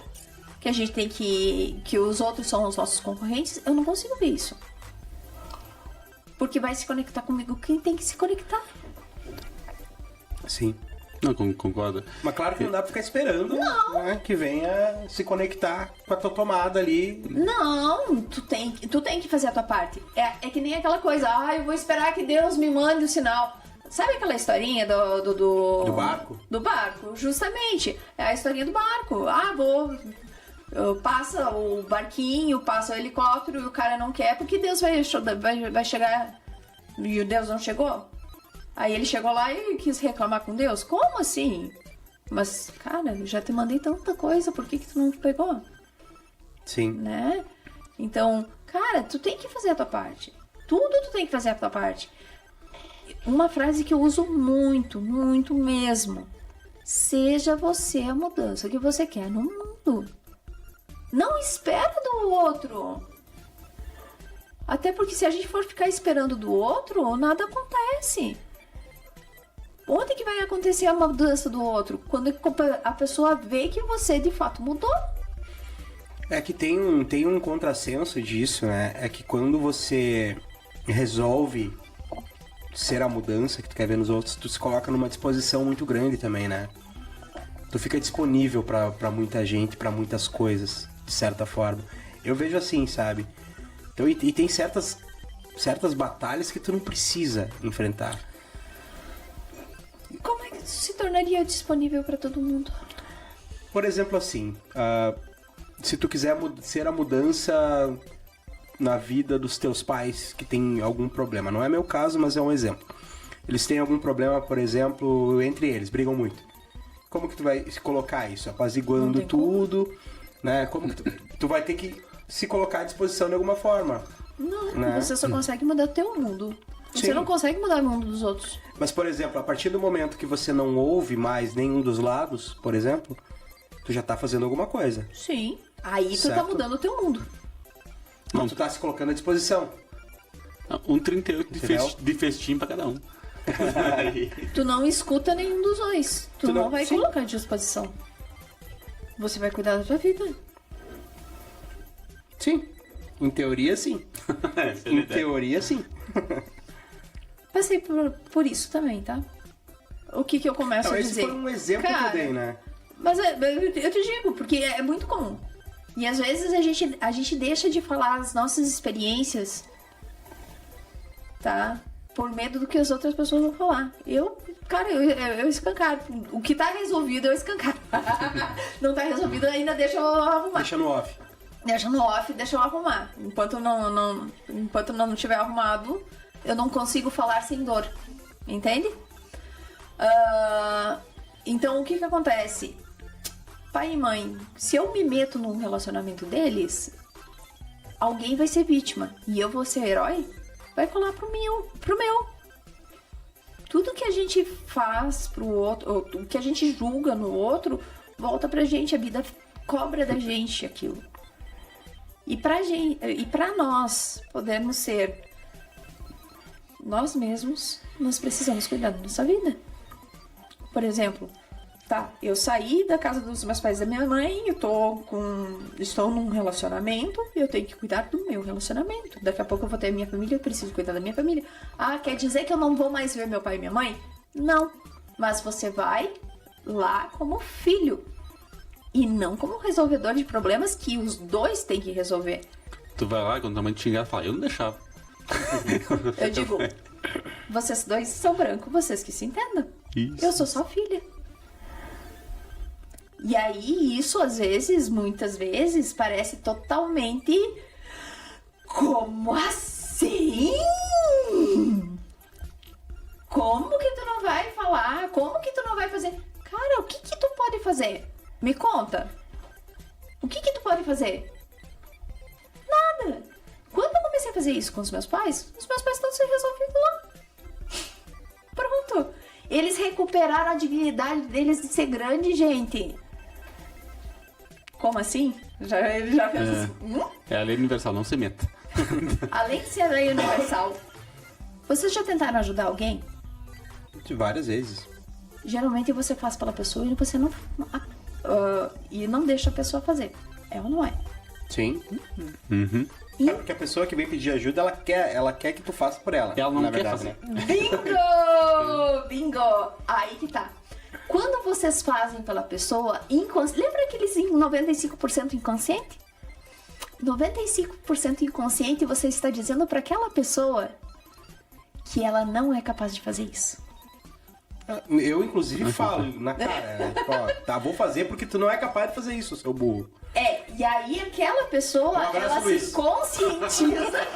S3: que a gente tem que os outros são os nossos concorrentes. Eu não consigo ver isso. Porque vai se conectar comigo quem tem que se conectar.
S1: Sim.
S2: Não, concordo.
S1: Mas claro que não dá pra ficar esperando, né, que venha se conectar com a tua tomada ali.
S3: Não, tu tem que fazer a tua parte. É que nem aquela coisa, eu vou esperar que Deus me mande o sinal. Sabe aquela historinha
S1: Do barco?
S3: Do barco, justamente. É a historinha do barco. Passa o barquinho, passa o helicóptero e o cara não quer porque Deus vai chegar e o Deus não chegou. Aí ele chegou lá e quis reclamar com Deus. Como assim? Mas, cara, eu já te mandei tanta coisa, por que tu não pegou?
S1: Sim.
S3: Né? Então, cara, tu tem que fazer a tua parte. Tudo tu tem que fazer a tua parte. Uma frase que eu uso muito, muito mesmo. Seja você a mudança que você quer no mundo. Não espera do outro. Até porque se a gente for ficar esperando do outro, nada acontece. Onde que vai acontecer a mudança do outro? Quando a pessoa vê que você de fato mudou.
S1: É que tem um contrassenso disso, né? É que quando você resolve ser a mudança que tu quer ver nos outros, tu se coloca numa disposição muito grande também, né? Tu fica disponível pra muita gente, pra muitas coisas, de certa forma. Eu vejo assim, sabe? Então, e tem certas batalhas que tu não precisa enfrentar.
S3: Como é que tu se tornaria disponível pra todo mundo?
S1: Por exemplo, assim, se tu quiser ser a mudança na vida dos teus pais que tem algum problema. Não é meu caso, mas é um exemplo. Eles têm algum problema, por exemplo, entre eles, brigam muito. Como que tu vai se colocar isso? Apaziguando tudo, né? Como que tu vai ter que se colocar à disposição de alguma forma.
S3: Não,
S1: né?
S3: você só consegue mudar o teu mundo. Você
S1: Sim.
S3: não consegue mudar o mundo dos outros.
S1: Mas, por exemplo, a partir do momento que você não ouve mais nenhum dos lados, por exemplo, tu já tá fazendo alguma coisa.
S3: Sim. Aí tu
S1: Certo.
S3: tá mudando o teu mundo.
S1: Não, tu tá se colocando à disposição.
S2: Um 38
S1: Entendeu?
S2: de festim pra cada um.
S3: Tu não escuta nenhum dos dois. Tu
S1: Tu
S3: não
S1: não-
S3: vai
S1: sim.
S3: colocar à disposição. Você vai cuidar da tua vida.
S1: Sim. Em teoria, sim.
S2: Essa é a
S1: Em
S2: ideia.
S1: teoria, sim.
S3: Passei por isso também, tá? O que eu começo
S1: Não,
S3: a
S1: esse
S3: dizer?
S1: foi um exemplo que eu
S3: Cara,
S1: dei, né?
S3: Mas eu te digo, porque é muito comum. E às vezes a gente deixa de falar as nossas experiências, tá? Por medo do que as outras pessoas vão falar. Eu escancaro. O que tá resolvido, eu escancaro. Não tá resolvido, ainda deixa eu arrumar.
S1: Deixa no off.
S3: Deixa no off, deixa eu arrumar. Enquanto não tiver arrumado, eu não consigo falar sem dor. Entende? Então, o que acontece? Pai e mãe, se eu me meto num relacionamento deles, alguém vai ser vítima. E eu vou ser herói? Vai falar pro meu. Tudo que a gente faz pro outro, o que a gente julga no outro, volta pra gente. A vida cobra da gente aquilo. E pra nós podermos ser nós mesmos, nós precisamos cuidar da nossa vida. Por exemplo, eu saí da casa dos meus pais e da minha mãe, estou num relacionamento e eu tenho que cuidar do meu relacionamento. Daqui a pouco eu vou ter a minha família, eu preciso cuidar da minha família. Quer dizer que eu não vou mais ver meu pai e minha mãe? Não, mas você vai lá como filho e não como resolvedor de problemas que os dois têm que resolver.
S2: Tu vai lá, quando a mãe te xingar, fala, eu não deixava.
S3: Eu digo, vocês dois são brancos, vocês que se entendam.
S2: Isso.
S3: Eu sou só filha. E aí, isso muitas vezes, parece totalmente... Como assim? Como que tu não vai falar? Como que tu não vai fazer? Cara, o que tu pode fazer? Me conta. O que tu pode fazer? Nada. Quando eu comecei a fazer isso com os meus pais estão se resolvendo lá. Pronto. Eles recuperaram a dignidade deles de ser grande, gente. Como assim? Ele já fez assim.
S2: É a lei universal, não se meta.
S3: Além de ser a lei universal, vocês já tentaram ajudar alguém?
S1: Várias vezes.
S3: Geralmente você faz pela pessoa e você não... e não deixa a pessoa fazer. É ou não é?
S1: Sim.
S2: Uhum.
S1: É porque a pessoa que vem pedir ajuda, ela quer que tu faça por ela.
S2: Ela não
S1: na
S2: quer
S1: verdade,
S2: fazer.
S1: né?
S3: Bingo! Aí que tá. Quando vocês fazem pela pessoa, lembra aqueles 95% inconsciente? 95% inconsciente, você está dizendo para aquela pessoa que ela não é capaz de fazer isso.
S1: Eu, inclusive, falo na cara. Tipo, vou fazer porque tu não é capaz de fazer isso, seu burro.
S3: E aí aquela pessoa,
S1: Um abraço,
S3: ela
S1: Luiz.
S3: se conscientiza.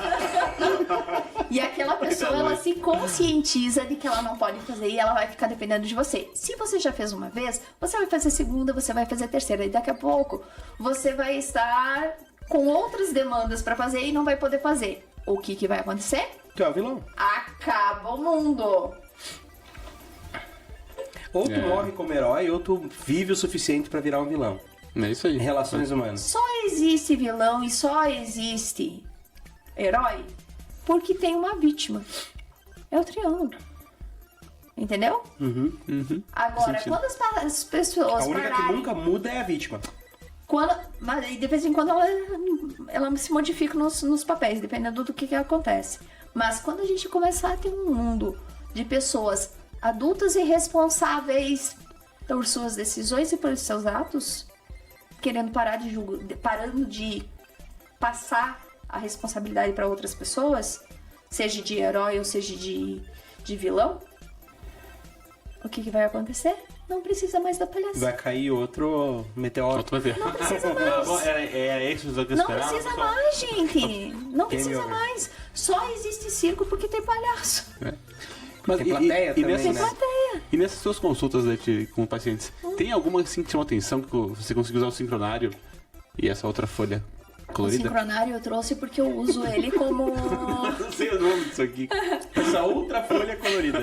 S3: E aquela pessoa, ela se conscientiza de que ela não pode fazer e ela vai ficar dependendo de você. Se você já fez uma vez, você vai fazer a segunda, você vai fazer a terceira. E daqui a pouco, você vai estar com outras demandas pra fazer e não vai poder fazer. O que vai acontecer?
S1: Tu é o vilão.
S3: Acaba o mundo.
S1: Ou tu morre como herói, ou tu vive o suficiente pra virar um vilão.
S2: É isso aí.
S1: Em relações humanas.
S3: Só existe vilão e só existe herói porque tem uma vítima. É o triângulo. Entendeu?
S1: Uhum.
S3: Agora,
S2: Sentido.
S3: quando as pessoas
S1: A única que
S3: pararem...
S1: nunca muda é a vítima.
S3: Mas de vez em quando ela se modifica nos papéis, dependendo do que acontece. Mas quando a gente começar a ter um mundo de pessoas adultas e responsáveis por suas decisões e por seus atos, querendo parando de passar a responsabilidade para outras pessoas, seja de herói ou seja de vilão, o que vai acontecer? Não precisa mais da palhaçada.
S1: Vai cair outro meteoro.
S2: Outro vai ver.
S3: Não precisa mais.
S2: É isso que eu
S3: Não
S2: esperava,
S3: precisa
S2: pessoal.
S3: mais, gente. Não
S1: Game
S3: precisa
S1: over.
S3: mais. Só existe circo porque tem palhaço.
S2: Mas
S1: Tem plateia também,
S2: nessas,
S1: né?
S3: Plateia.
S2: E nessas suas consultas com pacientes, tem alguma assim que te chamou atenção que você conseguiu usar o sincronário e essa outra folha
S3: O
S2: colorida?
S3: sincronário eu trouxe porque eu uso ele como...
S2: Não sei o nome disso aqui.
S1: Essa outra folha colorida.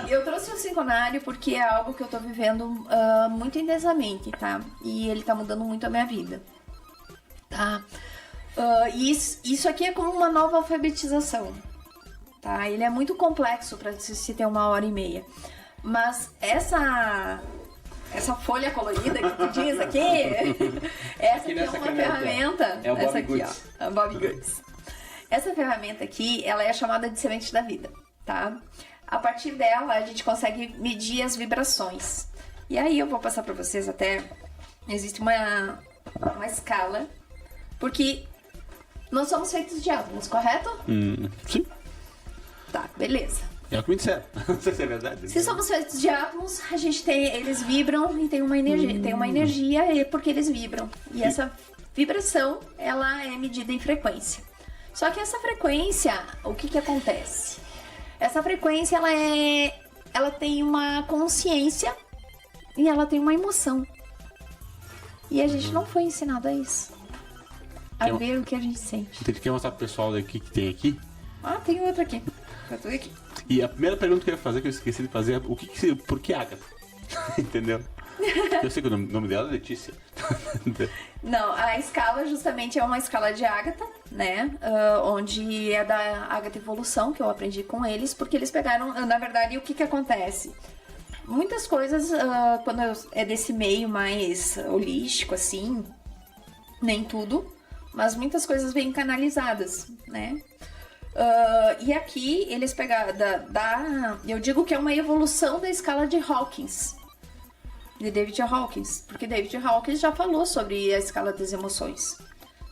S3: Eu trouxe o sincronário porque é algo que eu tô vivendo muito intensamente, tá? E ele tá mudando muito a minha vida, tá? E isso aqui é como uma nova alfabetização, tá? Ele é muito complexo para se ter 1h30. Mas essa folha colorida que tu diz aqui, essa aqui é uma ferramenta.
S1: É o Bob
S3: essa aqui,
S1: Goods.
S3: ó, a Bob Goods. Essa ferramenta aqui, ela é chamada de semente da vida, tá? A partir dela, a gente consegue medir as vibrações. E aí eu vou passar pra vocês até... Existe uma escala, porque nós somos feitos de átomos, correto?
S2: Sim.
S3: Tá, beleza.
S2: É o que me disseram. Não sei se é verdade.
S3: Se somos feitos de átomos, a gente tem... Eles vibram e tem uma energia. Tem uma energia porque eles vibram. E essa vibração, ela é medida em frequência. Só que essa frequência, o que acontece? Essa frequência, ela tem uma consciência e ela tem uma emoção. E a gente não foi ensinado a isso. A ver o que a gente sente.
S2: Você quer mostrar pro pessoal daqui que tem aqui?
S3: Ah, tem outra aqui. Já tô aqui.
S2: E a primeira pergunta que eu ia fazer, que eu esqueci de fazer, é por que Agatha? Entendeu? Eu sei que o nome dela é Letícia.
S3: Não, a escala justamente é uma escala de Agatha, né? Onde é da Agatha Evolução, que eu aprendi com eles, porque eles pegaram, na verdade, o que acontece? Muitas coisas, quando é desse meio mais holístico, assim, nem tudo, mas muitas coisas vêm canalizadas, né? E aqui eles pegaram, eu digo que é uma evolução da escala de Hawkins, de David Hawkins, porque David Hawkins já falou sobre a escala das emoções,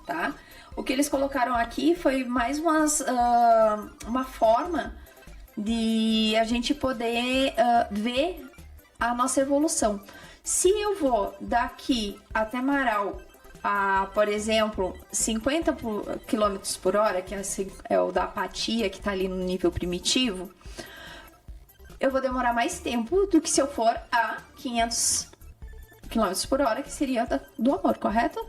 S3: tá? O que eles colocaram aqui foi mais uma forma de a gente poder ver a nossa evolução. Se eu vou daqui até Marau a, por exemplo, 50 km por hora, que é o da apatia, que tá ali no nível primitivo, eu vou demorar mais tempo do que se eu for a 500 km por hora, que seria do amor, correto?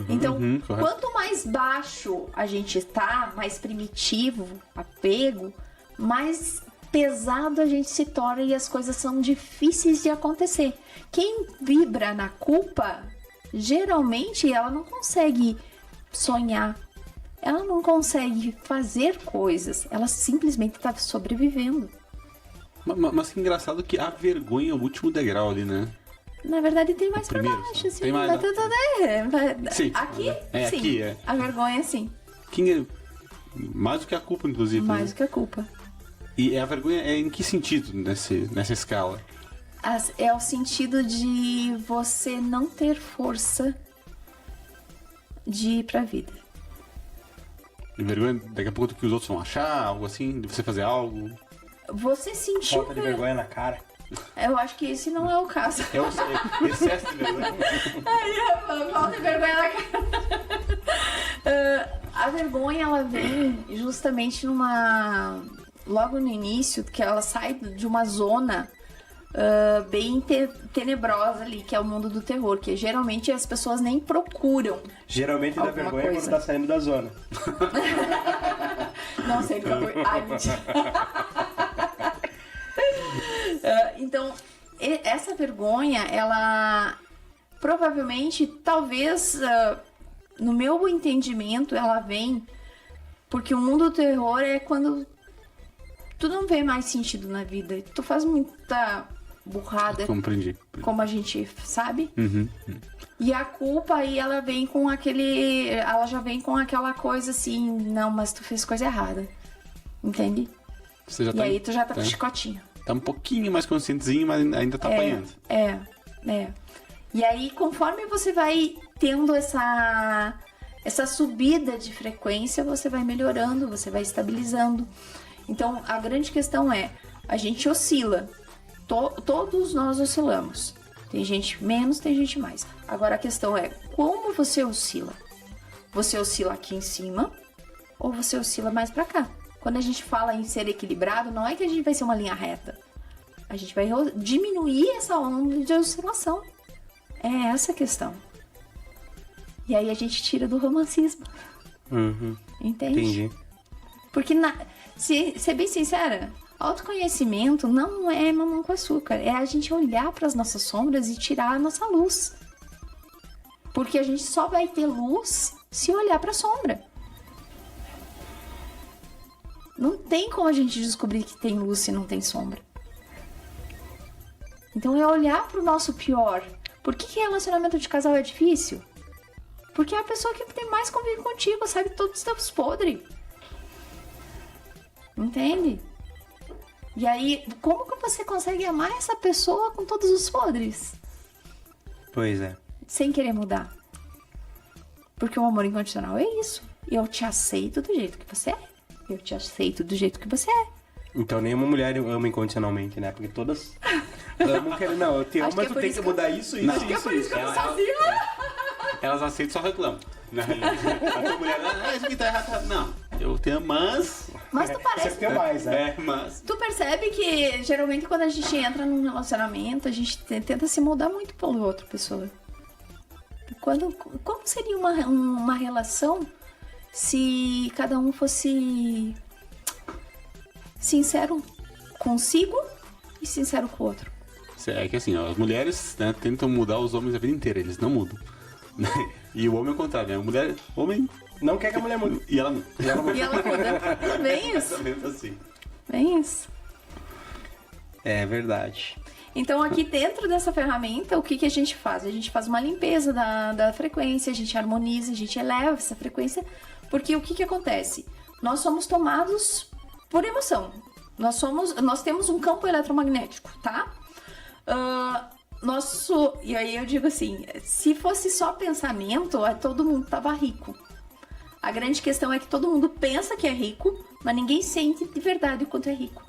S3: Então,
S2: correto.
S3: Quanto mais baixo a gente tá, mais primitivo, apego, mais pesado a gente se torna e as coisas são difíceis de acontecer. Quem vibra na culpa, geralmente ela não consegue sonhar, ela não consegue fazer coisas, ela simplesmente está sobrevivendo.
S2: Mas que engraçado que a vergonha é o último degrau ali, né?
S3: Na verdade tem mais pra
S2: primeiro,
S3: baixo, assim.
S2: tem mais,
S3: Sim. Aqui? Sim.
S2: Aqui, é.
S3: A vergonha, sim.
S2: Mais do que a culpa, inclusive.
S3: Mais
S2: né?
S3: do que a culpa.
S2: E a vergonha é em que sentido nessa escala?
S3: É o sentido de você não ter força de ir pra vida.
S2: E vergonha daqui a pouco do que os outros vão achar, algo assim, de você fazer algo.
S3: Você sentiu...
S1: Falta de vergonha na cara.
S3: Eu acho que esse não é o caso.
S2: É o excesso de vergonha.
S3: Falta de vergonha na cara. A vergonha, ela vem justamente logo no início, que ela sai de uma zona bem tenebrosa ali, que é o mundo do terror, que geralmente as pessoas nem procuram.
S1: Geralmente dá vergonha quando tá saindo da zona.
S3: Não sei, ai, mentira. Então, essa vergonha, ela provavelmente, talvez, no meu entendimento, ela vem porque o mundo do terror é quando tu não vê mais sentido na vida, tu faz muita burrada,
S2: Compreendi.
S3: como a gente sabe.
S2: Uhum.
S3: E a culpa aí, ela vem com ela já vem com aquela coisa assim, não, mas tu fez coisa errada, entende?
S2: Você já
S3: E aí tu já tá com chicotinho.
S2: Tá um pouquinho mais conscientezinho, mas ainda tá apanhando.
S3: E aí, conforme você vai tendo essa subida de frequência, você vai melhorando, você vai estabilizando. Então, a grande questão é, a gente oscila. Todos nós oscilamos. Tem gente menos, tem gente mais. Agora, a questão é, como você oscila? Você oscila aqui em cima ou você oscila mais pra cá? Quando a gente fala em ser equilibrado, não é que a gente vai ser uma linha reta. A gente vai diminuir essa onda de oscilação. É essa a questão. E aí a gente tira do romancismo. Entende?
S1: Entendi.
S3: Porque, ser bem sincera, autoconhecimento não é mamão com açúcar. É a gente olhar para as nossas sombras e tirar a nossa luz. Porque a gente só vai ter luz se olhar para a sombra. Não tem como a gente descobrir que tem luz se não tem sombra. Então é olhar pro nosso pior. Por que relacionamento de casal é difícil? Porque é a pessoa que tem mais convívio contigo, sabe todos os teus podres. Entende? E aí, como que você consegue amar essa pessoa com todos os podres?
S1: Pois é.
S3: Sem querer mudar. Porque o amor incondicional é isso. Eu te aceito do jeito que você é. Eu te aceito do jeito que você é.
S1: Então nenhuma mulher ama incondicionalmente, né? Porque todas amam querendo. Não, eu te amo,
S3: Acho
S1: mas
S3: que é
S1: tu
S3: por
S1: tem
S3: isso
S1: que
S3: que
S1: mudar isso,
S2: Não,
S1: isso,
S2: é
S1: isso,
S3: por isso
S1: isso.
S3: que eu tô sozinha.
S2: Elas aceitam e só reclamam. Na realidade. A tua mulher, isso aqui tá errado. Não, eu te amo, mas...
S3: Mas tu parece...
S1: Você quer mais, né?
S2: mas...
S3: Tu percebe que, geralmente, quando a gente entra num relacionamento, a gente tenta se moldar muito pela outra pessoa. Como seria uma relação se cada um fosse sincero consigo e sincero com o outro?
S2: É que assim, ó, as mulheres, né, tentam mudar os homens a vida inteira, eles não mudam. E o homem é o contrário, né? A mulher, homem...
S1: Não quer que a mulher mude.
S2: E ela muda.
S3: E ela muda. Bem isso.
S2: Exatamente assim.
S3: Bem isso.
S1: É verdade.
S3: Então, aqui dentro dessa ferramenta, o que a gente faz? A gente faz uma limpeza da frequência, a gente harmoniza, a gente eleva essa frequência, porque o que acontece? Nós somos tomados por emoção. Nós temos um campo eletromagnético, tá? E aí eu digo assim, se fosse só pensamento, todo mundo tava rico. A grande questão é que todo mundo pensa que é rico, mas ninguém sente de verdade o quanto é rico.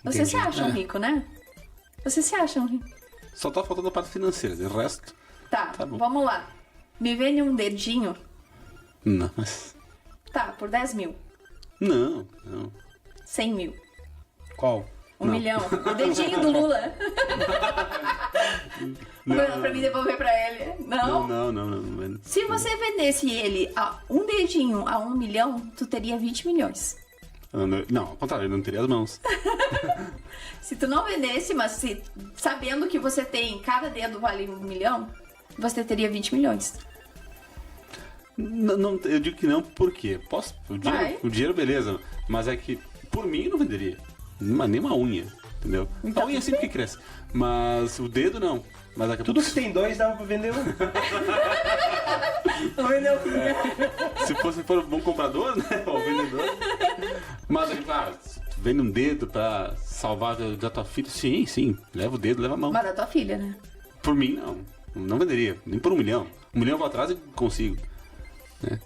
S3: Vocês se acham rico, né? Vocês se acham rico?
S2: Só tá faltando a parte financeira, o resto...
S3: Tá,
S2: bom.
S3: vamos lá. Me vende um dedinho.
S2: Não, mas...
S3: Tá, por 10 mil.
S2: Não.
S3: 100 mil.
S1: Qual?
S3: 1 milhão. O dedinho do Lula. Pra mim devolver pra ele. Não?
S2: Não.
S3: Se você vendesse ele a um dedinho a 1 milhão, tu teria 20 milhões.
S2: Não, ao contrário, eu não teria as mãos.
S3: Se tu não vendesse, mas sabendo que você tem, cada dedo vale 1 milhão, você teria 20 milhões.
S2: Não, eu digo que não, porque
S3: Vai.
S2: o dinheiro, beleza, mas é que por mim eu não venderia. Nem uma unha, entendeu?
S3: Então,
S2: a unha sempre que cresce, mas o dedo não. Mas daqui a
S1: Tudo
S2: pouco,
S1: que tem dois dava pra vender um.
S3: Não vendeu.
S2: se for um bom comprador, né? Ou vendedor. Mas aí, claro, tu vende um dedo pra salvar da tua filha, sim, leva o dedo, leva a mão.
S3: Mas da tua filha, né?
S2: Por mim, não venderia, nem por 1 milhão. 1 milhão eu vou atrás e consigo. Né?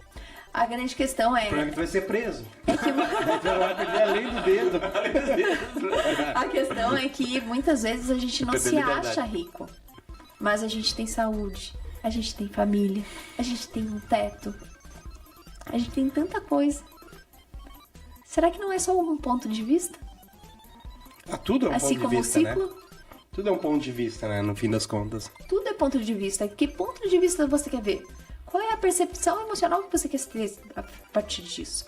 S3: A grande questão é...
S1: O problema é que tu vai ser preso.
S3: é que...
S1: Aí tu vai perder além do dedo.
S3: A questão é que muitas vezes a gente não
S2: Perdendo
S3: se
S2: liberdade.
S3: acha rico. Mas a gente tem saúde, a gente tem família, a gente tem um teto, a gente tem tanta coisa. Será que não é só um ponto de vista?
S1: Tudo é um
S3: Assim
S1: ponto
S3: como
S1: de
S3: o
S1: vista,
S3: ciclo?
S1: né? Tudo é um ponto de vista, né? No fim das contas.
S3: Tudo é ponto de vista. Que ponto de vista você quer ver? Qual é a percepção emocional que você quer ter a partir disso?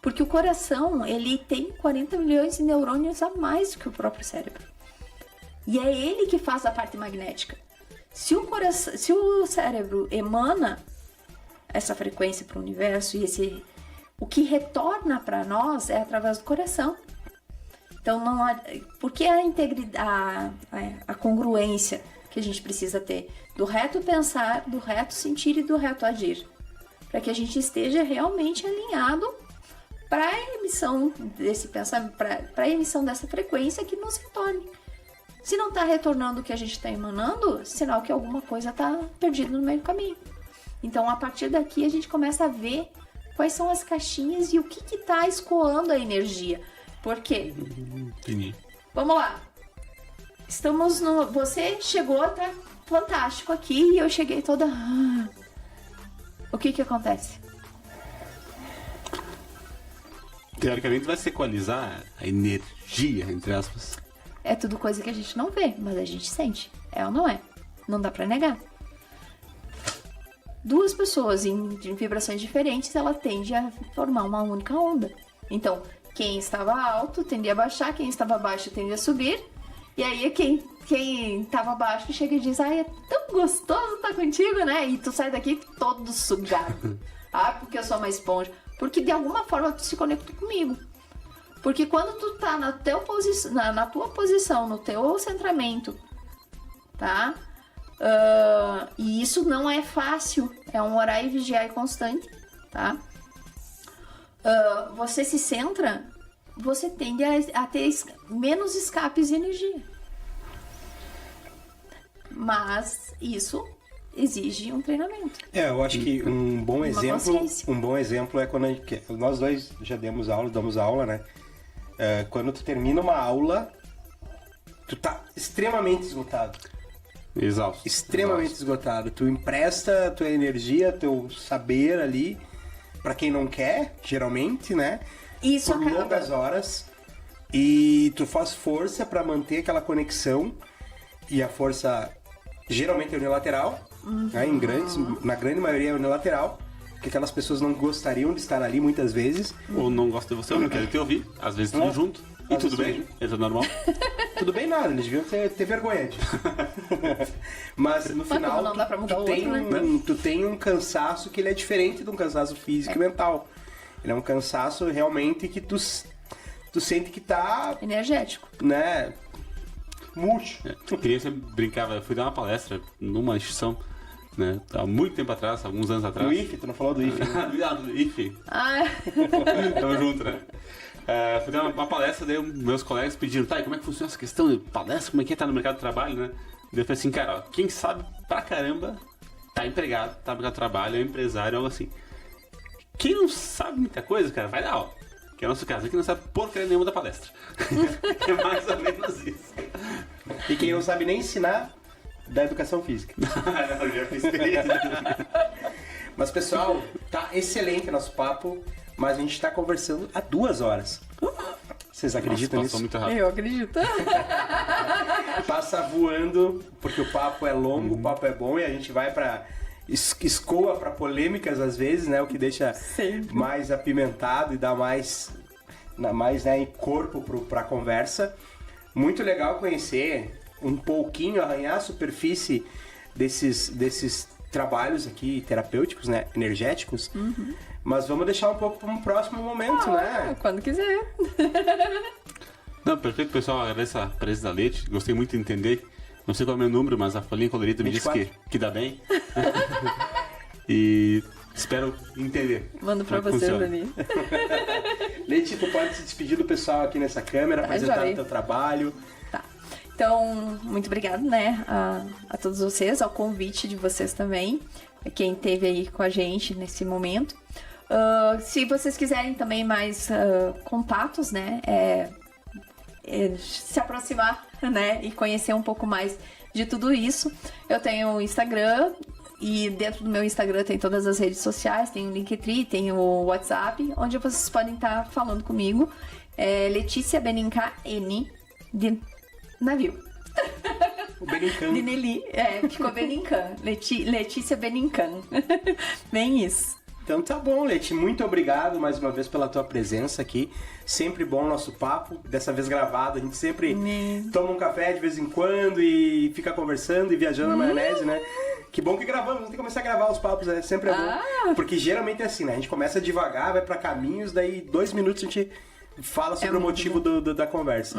S3: Porque o coração, ele tem 40 milhões de neurônios a mais do que o próprio cérebro. E é ele que faz a parte magnética. Se o cérebro emana essa frequência para o universo e o que retorna para nós é através do coração. Então, porque a integridade, a congruência que a gente precisa ter do reto pensar, do reto sentir e do reto agir, para que a gente esteja realmente alinhado para a emissão desse pensamento, para a emissão dessa frequência que nos retorne. Se não está retornando o que a gente está emanando, sinal que alguma coisa está perdida no meio do caminho. Então, a partir daqui, a gente começa a ver quais são as caixinhas e o que está escoando a energia. Por quê?
S2: Entendi.
S3: Vamos lá. Você chegou, tá fantástico aqui, e eu cheguei toda... O que acontece?
S2: Teoricamente vai se equalizar a energia, entre aspas.
S3: É tudo coisa que a gente não vê, mas a gente sente. É ou não é? Não dá pra negar. Duas pessoas em vibrações diferentes, ela tende a formar uma única onda. Então, quem estava alto tende a baixar, quem estava baixo tende a subir. E aí quem estava baixo chega e diz: ai, é tão gostoso estar contigo, né? E tu sai daqui todo sugado. Porque eu sou uma esponja. Porque de alguma forma tu se conecta comigo. Porque quando tu tá na tua posição, no teu centramento, tá? E isso não é fácil, é um orar e vigiar constante, tá? Você se centra você tende a ter menos escapes de energia. Mas isso exige um treinamento.
S1: Eu acho que um bom exemplo é quando nós dois já damos aula, né? Quando tu termina uma aula, tu tá extremamente esgotado.
S2: Exausto.
S1: Extremamente esgotado. Tu empresta tua energia, teu saber ali, pra quem não quer, geralmente, né?
S3: Isso
S1: por
S3: acaba.
S1: longas horas. E tu faz força pra manter aquela conexão. E a força geralmente é unilateral. Né? Na grande maioria é unilateral. Porque aquelas pessoas não gostariam de estar ali muitas vezes.
S2: Ou não gosta de você, ou não quer te ouvir. Às vezes tudo junto. E
S1: Às
S2: tudo
S1: vezes
S2: bem, é tudo normal.
S1: Tudo bem nada, eles deviam ter vergonha disso. Mas no final,
S3: como não dá pra mudar o outro, né?
S1: tu tem um cansaço que ele é diferente de um cansaço físico e mental. Ele é um cansaço realmente que tu sente que tá,
S3: Energético.
S1: né, murcho.
S2: Criança brincava, eu fui dar uma palestra numa instituição, né, há muito tempo atrás, alguns anos atrás.
S1: Do IFE, tu não falou do IFE.
S2: Ah, do IFE.
S3: Ah,
S2: Tamo junto, né? Fui dar uma palestra, daí meus colegas pediram, tá, e como é que funciona essa questão de palestra, como é que tá no mercado de trabalho, né? Daí eu falei assim, cara, ó, quem sabe pra caramba tá empregado, tá no mercado de trabalho, é um empresário, algo assim. Quem não sabe muita coisa, cara, vai dar aula. Que é o nosso caso, aqui não sabe porcaria nenhuma da palestra. É mais ou menos isso.
S1: E quem não sabe nem ensinar, da educação física.
S2: Eu já fiz experiência.
S1: Mas pessoal, tá excelente nosso papo, mas a gente tá conversando há 2 horas. Vocês acreditam
S2: Nossa, passou
S1: nisso?
S2: muito rápido.
S3: eu acredito.
S1: Passa voando, porque o papo é longo, o papo é bom e a gente vai pra... escoa pra polêmicas às vezes, né? O que deixa
S3: Sempre.
S1: mais apimentado e dá mais né, corpo pra conversa. Muito legal conhecer um pouquinho, arranhar a superfície desses trabalhos aqui terapêuticos, né? Energéticos. Mas vamos deixar um pouco para um próximo momento, né?
S3: Quando quiser.
S2: Não, perfeito, pessoal. Agradeço a presença da Leite. Gostei muito de entender. Não sei qual é o meu número, mas a folhinha colorida me disse
S1: 24.
S2: que dá bem. E espero entender.
S3: Mando pra
S2: como é que
S3: vocês
S2: funciona.
S3: ali.
S1: Leite, tu pode se despedir do pessoal aqui nessa câmera, apresentar
S3: joia.
S1: o teu trabalho.
S3: Tá. Então, muito obrigada, né, a todos vocês, ao convite de vocês também, quem esteve aí com a gente nesse momento. Se vocês quiserem também mais contatos, né, se aproximar, né, e conhecer um pouco mais de tudo isso, eu tenho o Instagram, e dentro do meu Instagram tem todas as redes sociais, tem o Linktree, tem o WhatsApp, onde vocês podem estar falando comigo. Letícia Beninca N, de navio.
S1: O Benincan.
S3: De Nelly, ficou Benincan. Letícia Benincan. Bem isso.
S1: Então tá bom, Leti. Muito obrigado mais uma vez pela tua presença aqui. Sempre bom o nosso papo. Dessa vez gravado. A gente sempre toma um café de vez em quando e fica conversando e viajando na maionese, né? Que bom que gravamos. Vamos ter que começar a gravar os papos, né? Sempre é bom. Porque geralmente é assim, né? A gente começa devagar, vai pra caminhos, daí 2 minutos a gente fala sobre o motivo da conversa.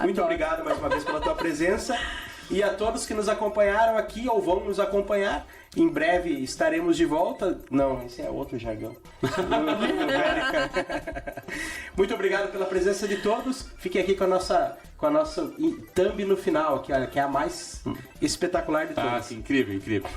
S1: Muito obrigado mais uma vez pela tua presença. E a todos que nos acompanharam aqui ou vão nos acompanhar, em breve estaremos de volta. Não, esse é outro jargão. Muito obrigado pela presença de todos. Fiquem aqui com a nossa thumb no final, aqui, olha, que é a mais espetacular de todas.
S2: Ah, sim, incrível, incrível.